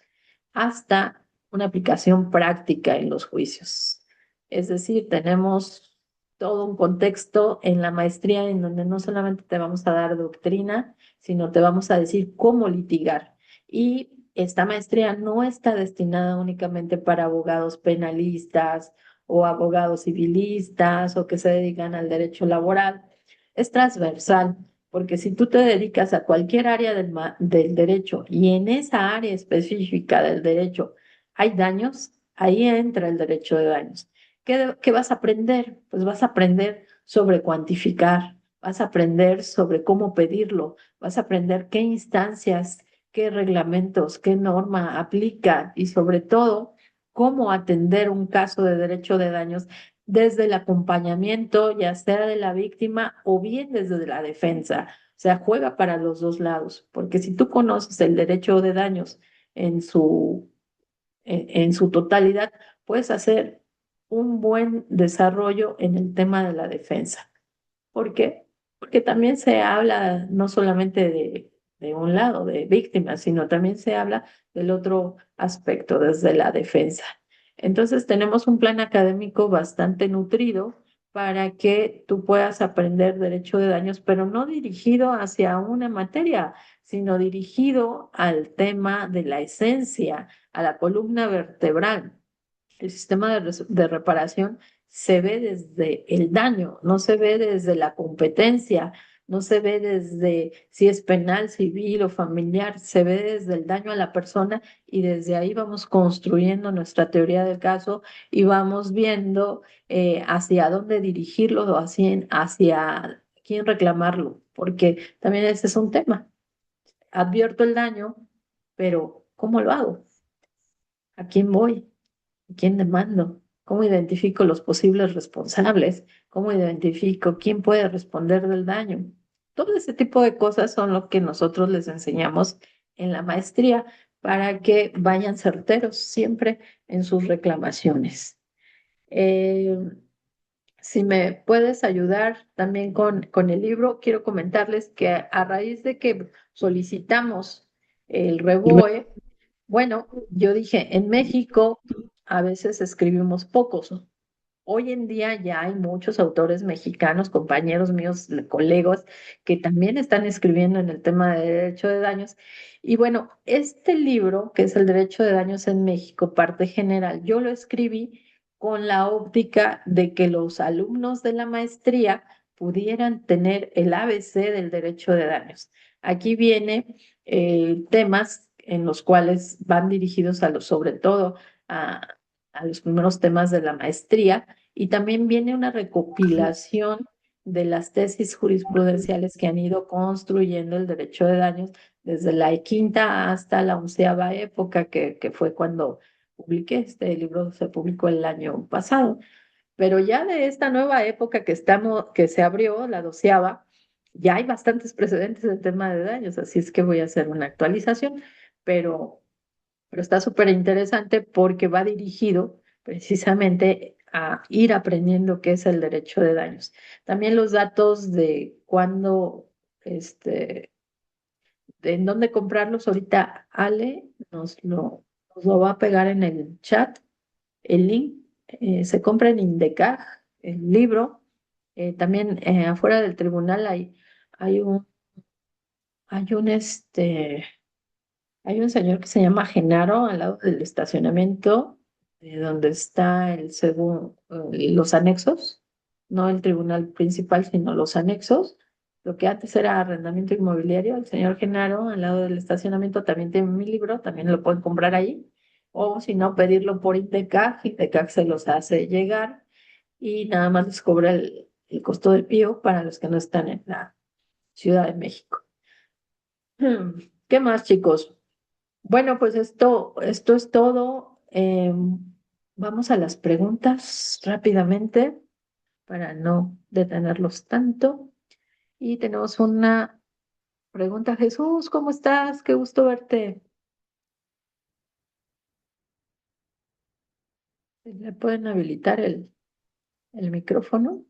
hasta una aplicación práctica en los juicios. Es decir, tenemos todo un contexto en la maestría en donde no solamente te vamos a dar doctrina, sino te vamos a decir cómo litigar. Y esta maestría no está destinada únicamente para abogados penalistas o abogados civilistas o que se dedican al derecho laboral. Es transversal, porque si tú te dedicas a cualquier área del derecho y en esa área específica del derecho hay daños, ahí entra el derecho de daños. ¿Qué vas a aprender? Pues vas a aprender sobre cuantificar, vas a aprender sobre cómo pedirlo, vas a aprender qué instancias, qué reglamentos, qué norma aplica, y sobre todo cómo atender un caso de derecho de daños desde el acompañamiento, ya sea de la víctima o bien desde la defensa. O sea, juega para los dos lados, porque si tú conoces el derecho de daños en en su totalidad, puedes hacer un buen desarrollo en el tema de la defensa. ¿Por qué? Porque también se habla no solamente de un lado, de víctimas, sino también se habla del otro aspecto, desde la defensa. Entonces tenemos un plan académico bastante nutrido para que tú puedas aprender derecho de daños, pero no dirigido hacia una materia, sino dirigido al tema de la esencia, a la columna vertebral. El sistema de reparación se ve desde el daño, no se ve desde la competencia, no se ve desde si es penal, civil o familiar, se ve desde el daño a la persona y desde ahí vamos construyendo nuestra teoría del caso y vamos viendo hacia dónde dirigirlo o hacia quién reclamarlo, porque también ese es un tema. Advierto el daño, pero ¿cómo lo hago? ¿A quién voy? ¿A quién demando? ¿Cómo identifico los posibles responsables? ¿Cómo identifico quién puede responder del daño? Todo ese tipo de cosas son lo que nosotros les enseñamos en la maestría para que vayan certeros siempre en sus reclamaciones. Eh, si me puedes ayudar también con el libro, quiero comentarles que a raíz de que solicitamos el REBOE, bueno, yo dije, en México a veces escribimos pocos. Hoy en día ya hay muchos autores mexicanos, compañeros míos, colegas, que también están escribiendo en el tema de derecho de daños. Y bueno, este libro, que es el derecho de daños en México, parte general, yo lo escribí con la óptica de que los alumnos de la maestría pudieran tener el ABC del derecho de daños. Aquí viene temas en los cuales van dirigidos a los, sobre todo a los primeros temas de la maestría y también viene una recopilación de las tesis jurisprudenciales que han ido construyendo el derecho de daños desde la quinta hasta la onceava época, que fue cuando publiqué este libro, se publicó el año pasado. Pero ya de esta nueva época que estamos, que se abrió, la doceava, ya hay bastantes precedentes en tema de daños, así es que voy a hacer una actualización, pero está súper interesante porque va dirigido precisamente a ir aprendiendo qué es el derecho de daños. También los datos de cuándo, de en dónde comprarlos, ahorita Ale nos lo va a pegar en el chat, el link. Se compra en Indecaj, el libro. También afuera del tribunal hay un, hay un hay un señor que se llama Genaro al lado del estacionamiento, donde está los anexos, no el tribunal principal, sino los anexos. Lo que antes era arrendamiento inmobiliario, el señor Genaro al lado del estacionamiento también tiene mi libro, también lo pueden comprar ahí. O si no, pedirlo por Intecac, Intecac se los hace llegar y nada más les cobra el costo de envío para los que no están en la Ciudad de México. ¿Qué más, chicos? Bueno, pues esto es todo. Vamos a las preguntas rápidamente para no detenerlos tanto. Y tenemos una pregunta. Jesús, ¿cómo estás? Qué gusto verte. ¿Le pueden habilitar el micrófono,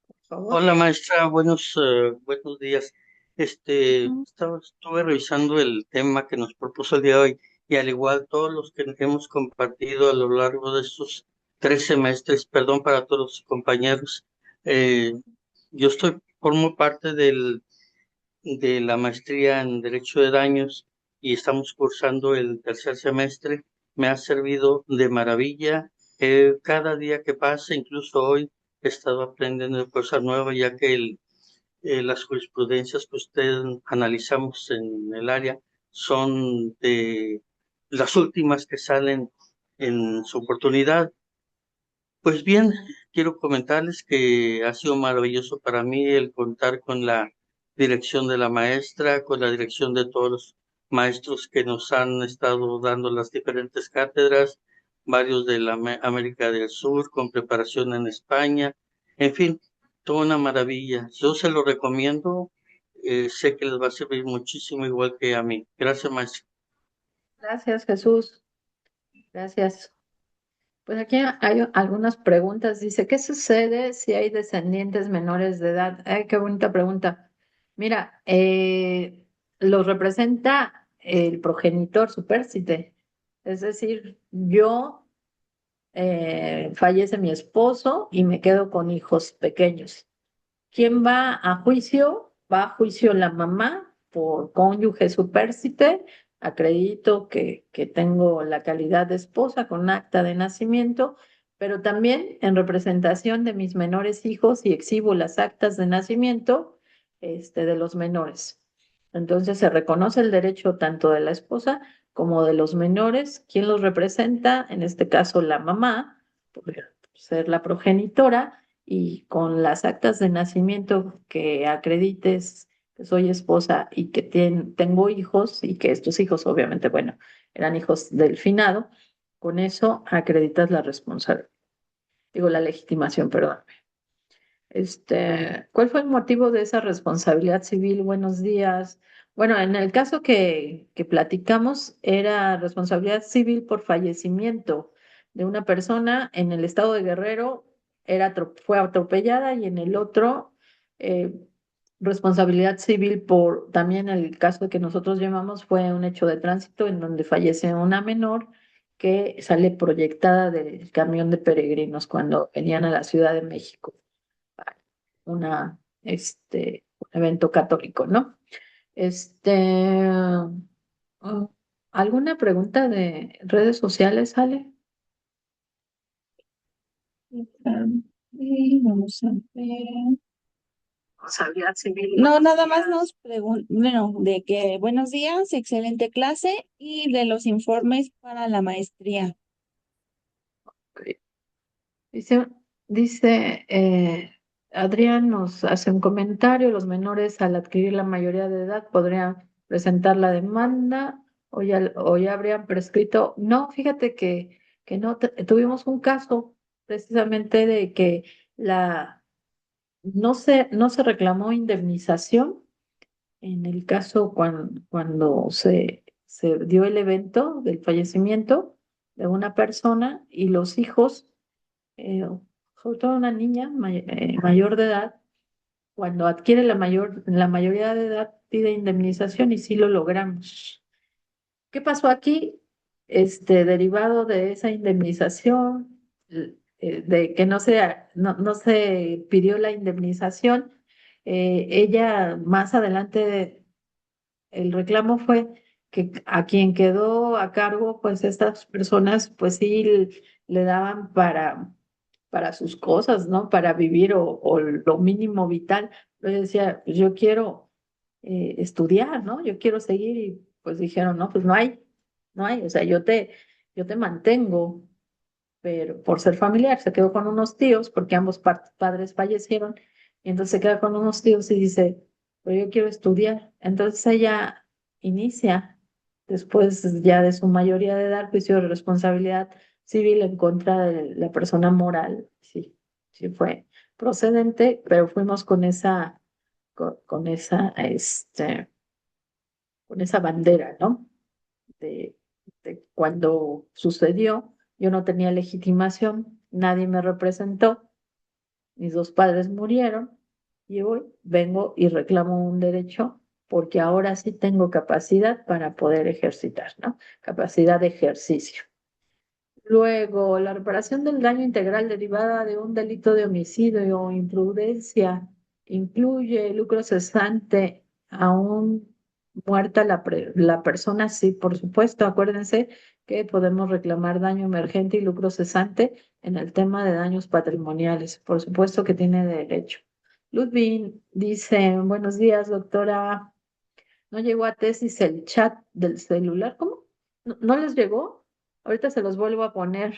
por favor? Hola maestra, buenos días. Ujú. Estuve revisando el tema que nos propuso el día de hoy y al igual todos los que hemos compartido a lo largo de estos 3 semestres, perdón para todos los compañeros, eh, formo parte de la maestría en Derecho de Daños y estamos cursando el tercer semestre. Me ha servido de maravilla. Cada día que pasa, incluso hoy, he estado aprendiendo cosas nuevas, ya que las jurisprudencias que ustedes analizamos en el área son de las últimas que salen en su oportunidad. Pues bien, quiero comentarles que ha sido maravilloso para mí el contar con la dirección de la maestra, con la dirección de todos los maestros que nos han estado dando las diferentes cátedras, varios de la América del Sur, con preparación en España, en fin, toda una maravilla. Yo se lo recomiendo, sé que les va a servir muchísimo igual que a mí. Gracias, maestro. Gracias, Jesús. Gracias. Pues aquí hay algunas preguntas. Dice, ¿qué sucede si hay descendientes menores de edad? Ay, qué bonita pregunta. Mira, los representa el progenitor supérstite. Es decir, yo fallece mi esposo y me quedo con hijos pequeños. ¿Quién va a juicio? Va a juicio la mamá por cónyuge supérsite. Acredito que tengo la calidad de esposa con acta de nacimiento, pero también en representación de mis menores hijos y exhibo las actas de nacimiento. de los menores. Entonces se reconoce el derecho tanto de la esposa como de los menores. ¿Quién los representa? En este caso la mamá, por ser la progenitora, y con las actas de nacimiento que acredites que soy esposa y que tengo hijos y que estos hijos obviamente, bueno, eran hijos del finado, con eso acreditas la responsabilidad, digo la legitimación, perdón. ¿Cuál fue el motivo de esa responsabilidad civil? Buenos días. Bueno, en el caso que platicamos, era responsabilidad civil por fallecimiento de una persona en el estado de Guerrero, fue atropellada, y en el otro, eh, responsabilidad civil por, también el caso que nosotros llamamos, fue un hecho de tránsito en donde fallece una menor que sale proyectada del camión de peregrinos cuando venían a la Ciudad de México, un evento católico, ¿no? Este, uh, ¿Alguna pregunta de redes sociales, Ale? Y vamos a ver. Responsabilidad civil. No, nada más nos preguntan, bueno, de que buenos días, excelente clase y de los informes para la maestría. Ok. Dice, dice Adrián nos hace un comentario: los menores al adquirir la mayoría de edad podrían presentar la demanda o ya habrían prescrito. No, fíjate que no, tuvimos un caso precisamente de que no se reclamó indemnización en el caso cuando se dio el evento del fallecimiento de una persona, y los hijos, sobre todo una niña mayor de edad, cuando adquiere la mayoría de edad, pide indemnización y sí lo logramos. ¿Qué pasó aquí? Derivado de esa indemnización, de que no se pidió la indemnización, ella más adelante, el reclamo fue que a quien quedó a cargo, pues estas personas, pues sí le daban para sus cosas, ¿no? Para vivir o lo mínimo vital. Yo decía, pues yo quiero estudiar, ¿no? Yo quiero seguir, y pues dijeron, no, pues no hay, o sea, yo te mantengo, pero por ser familiar se quedó con unos tíos porque ambos padres fallecieron, y entonces se queda con unos tíos y dice, pero yo quiero estudiar. Entonces ella inicia, después ya de su mayoría de edad, juicio de responsabilidad civil en contra de la persona moral. Sí, sí fue procedente, pero fuimos con esa bandera, ¿no? de, de cuando sucedió. Yo no tenía legitimación, nadie me representó, mis dos padres murieron, y hoy vengo y reclamo un derecho porque ahora sí tengo capacidad para poder ejercitar, ¿no? Capacidad de ejercicio. Luego, la reparación del daño integral derivada de un delito de homicidio o imprudencia incluye lucro cesante aún muerta la persona. Sí, por supuesto. Acuérdense que podemos reclamar daño emergente y lucro cesante en el tema de daños patrimoniales. Por supuesto que tiene derecho. Ludwig dice, buenos días, doctora. No llegó a tesis el chat del celular. ¿Cómo? ¿No les llegó? Ahorita se los vuelvo a poner,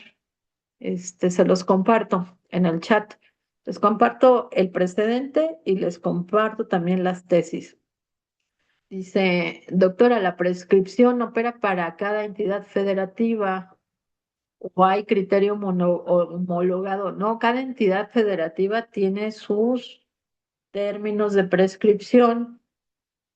se los comparto en el chat. Les comparto el precedente y les comparto también las tesis. Dice, doctora, ¿la prescripción opera para cada entidad federativa o hay criterio homologado? No, cada entidad federativa tiene sus términos de prescripción.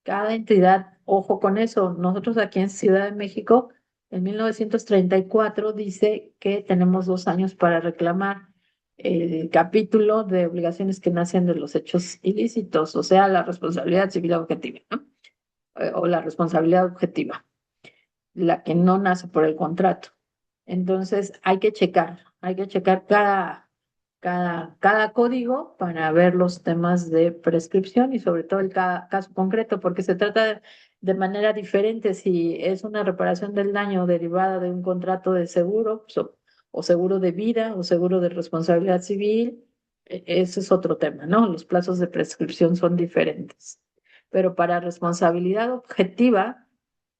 Cada entidad, ojo con eso, nosotros aquí en Ciudad de México, en 1934 dice que tenemos 2 años para reclamar el capítulo de obligaciones que nacen de los hechos ilícitos, o sea, la responsabilidad civil objetiva, ¿no? O la responsabilidad objetiva, la que no nace por el contrato. Entonces hay que checar cada código para ver los temas de prescripción y sobre todo el caso concreto, porque se trata de manera diferente si es una reparación del daño derivada de un contrato de seguro, o seguro de vida o seguro de responsabilidad civil, Ese es otro tema, ¿no? Los plazos de prescripción son diferentes. Pero para responsabilidad objetiva,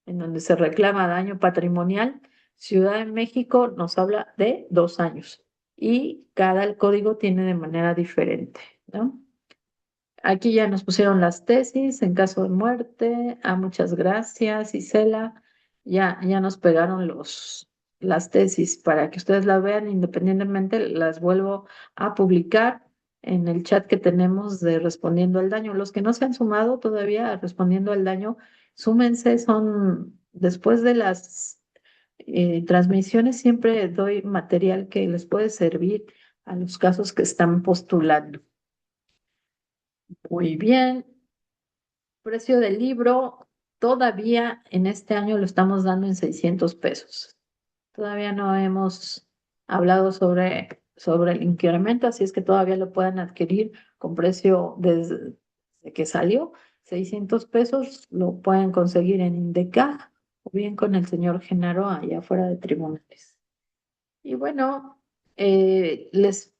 en donde se reclama daño patrimonial, Ciudad de México nos habla de 2 años y cada código tiene de manera diferente, ¿no? Aquí ya nos pusieron las tesis en caso de muerte. Ah, muchas gracias, Isela. Ya nos pegaron las tesis para que ustedes las vean independientemente. Las vuelvo a publicar en el chat que tenemos de Respondiendo al Daño. Los que no se han sumado todavía a Respondiendo al Daño, súmense. Son después de las transmisiones, siempre doy material que les puede servir a los casos que están postulando. Muy bien. Precio del libro, todavía en este año lo estamos dando en 600 pesos. Todavía no hemos hablado sobre el incremento, así es que todavía lo pueden adquirir con precio desde que salió. 600 pesos lo pueden conseguir en Indecag o bien con el señor Genaro allá afuera de tribunales. Y bueno, les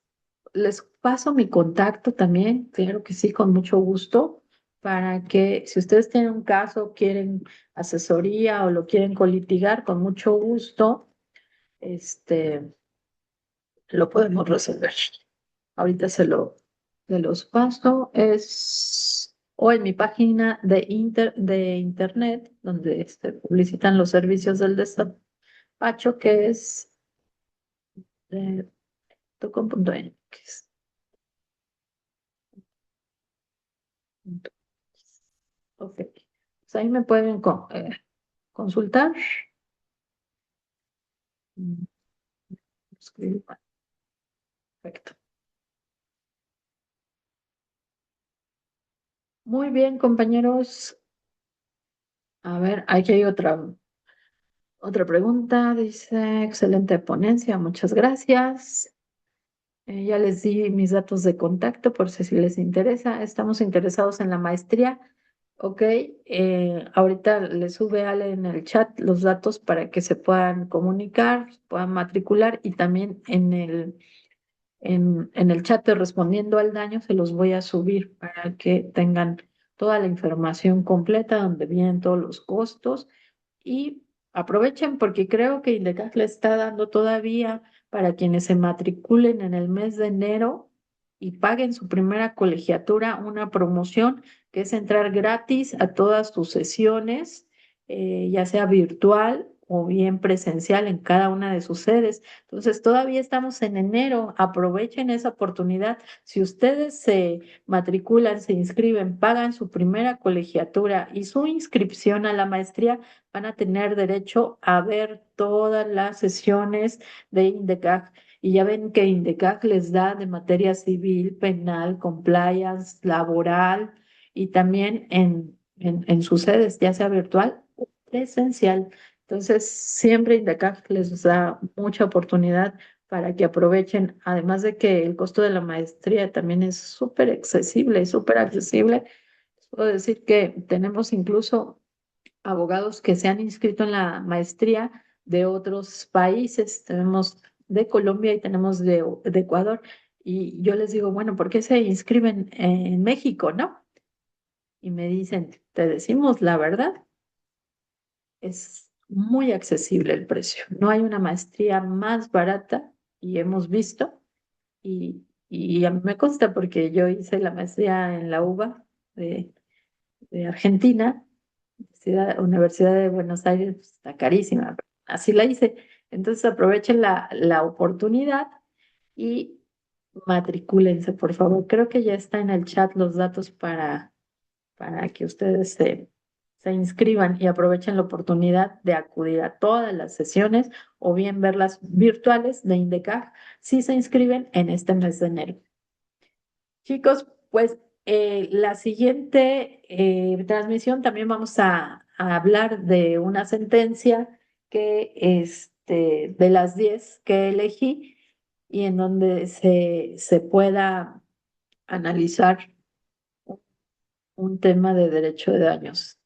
paso mi contacto también, claro que sí, con mucho gusto, para que si ustedes tienen un caso, quieren asesoría o lo quieren colitigar, con mucho gusto, este, lo podemos resolver. Ahorita se los paso, es o en mi página de internet, donde publicitan los servicios del despacho, que es .com.mx. Ok. Pues ahí me pueden consultar. Mm, escribir. Perfecto. Muy bien, compañeros. A ver, aquí hay otra pregunta. Dice, excelente ponencia, muchas gracias. Ya les di mis datos de contacto por si les interesa. Estamos interesados en la maestría. Ok, ahorita les sube Ale en el chat los datos para que se puedan comunicar, puedan matricular y también en el chat de Respondiendo al Daño se los voy a subir para que tengan toda la información completa donde vienen todos los costos y aprovechen porque creo que INDECAC le está dando todavía para quienes se matriculen en el mes de enero y paguen su primera colegiatura una promoción que es entrar gratis a todas sus sesiones, ya sea virtual o bien presencial en cada una de sus sedes. Entonces, todavía estamos en enero, aprovechen esa oportunidad. Si ustedes se matriculan, se inscriben, pagan su primera colegiatura y su inscripción a la maestría, van a tener derecho a ver todas las sesiones de INDECAG. Y ya ven que INDECAG les da de materia civil, penal, compliance, laboral y también en sus sedes, ya sea virtual o presencial. Entonces, siempre INDECAG les da mucha oportunidad para que aprovechen, además de que el costo de la maestría también es súper accesible y súper accesible. Puedo decir que tenemos incluso abogados que se han inscrito en la maestría de otros países. Tenemos de Colombia y tenemos de Ecuador. Y yo les digo, bueno, ¿por qué se inscriben en México, no? Y me dicen, te decimos la verdad, es muy accesible el precio. No hay una maestría más barata y hemos visto, y a mí me consta porque yo hice la maestría en la UBA de Argentina. Universidad de Buenos Aires, pues, está carísima, pero así la hice. Entonces aprovechen la oportunidad y matricúlense, por favor. Creo que ya está en el chat los datos para que ustedes se inscriban y aprovechen la oportunidad de acudir a todas las sesiones o bien verlas virtuales de INDECAG si se inscriben en este mes de enero. Chicos, pues la siguiente transmisión también vamos a hablar de una sentencia que de las 10 que elegí y en donde se pueda analizar un tema de derecho de daños.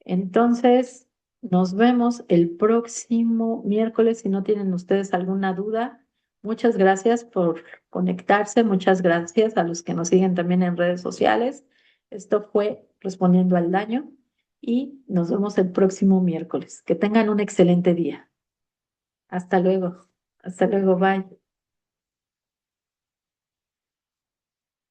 Entonces, nos vemos el próximo miércoles. Si no tienen ustedes alguna duda, Muchas gracias por conectarse, muchas gracias a los que nos siguen también en redes sociales. Esto fue Respondiendo al Daño y nos vemos el próximo miércoles. Que tengan un excelente día. Hasta luego, bye.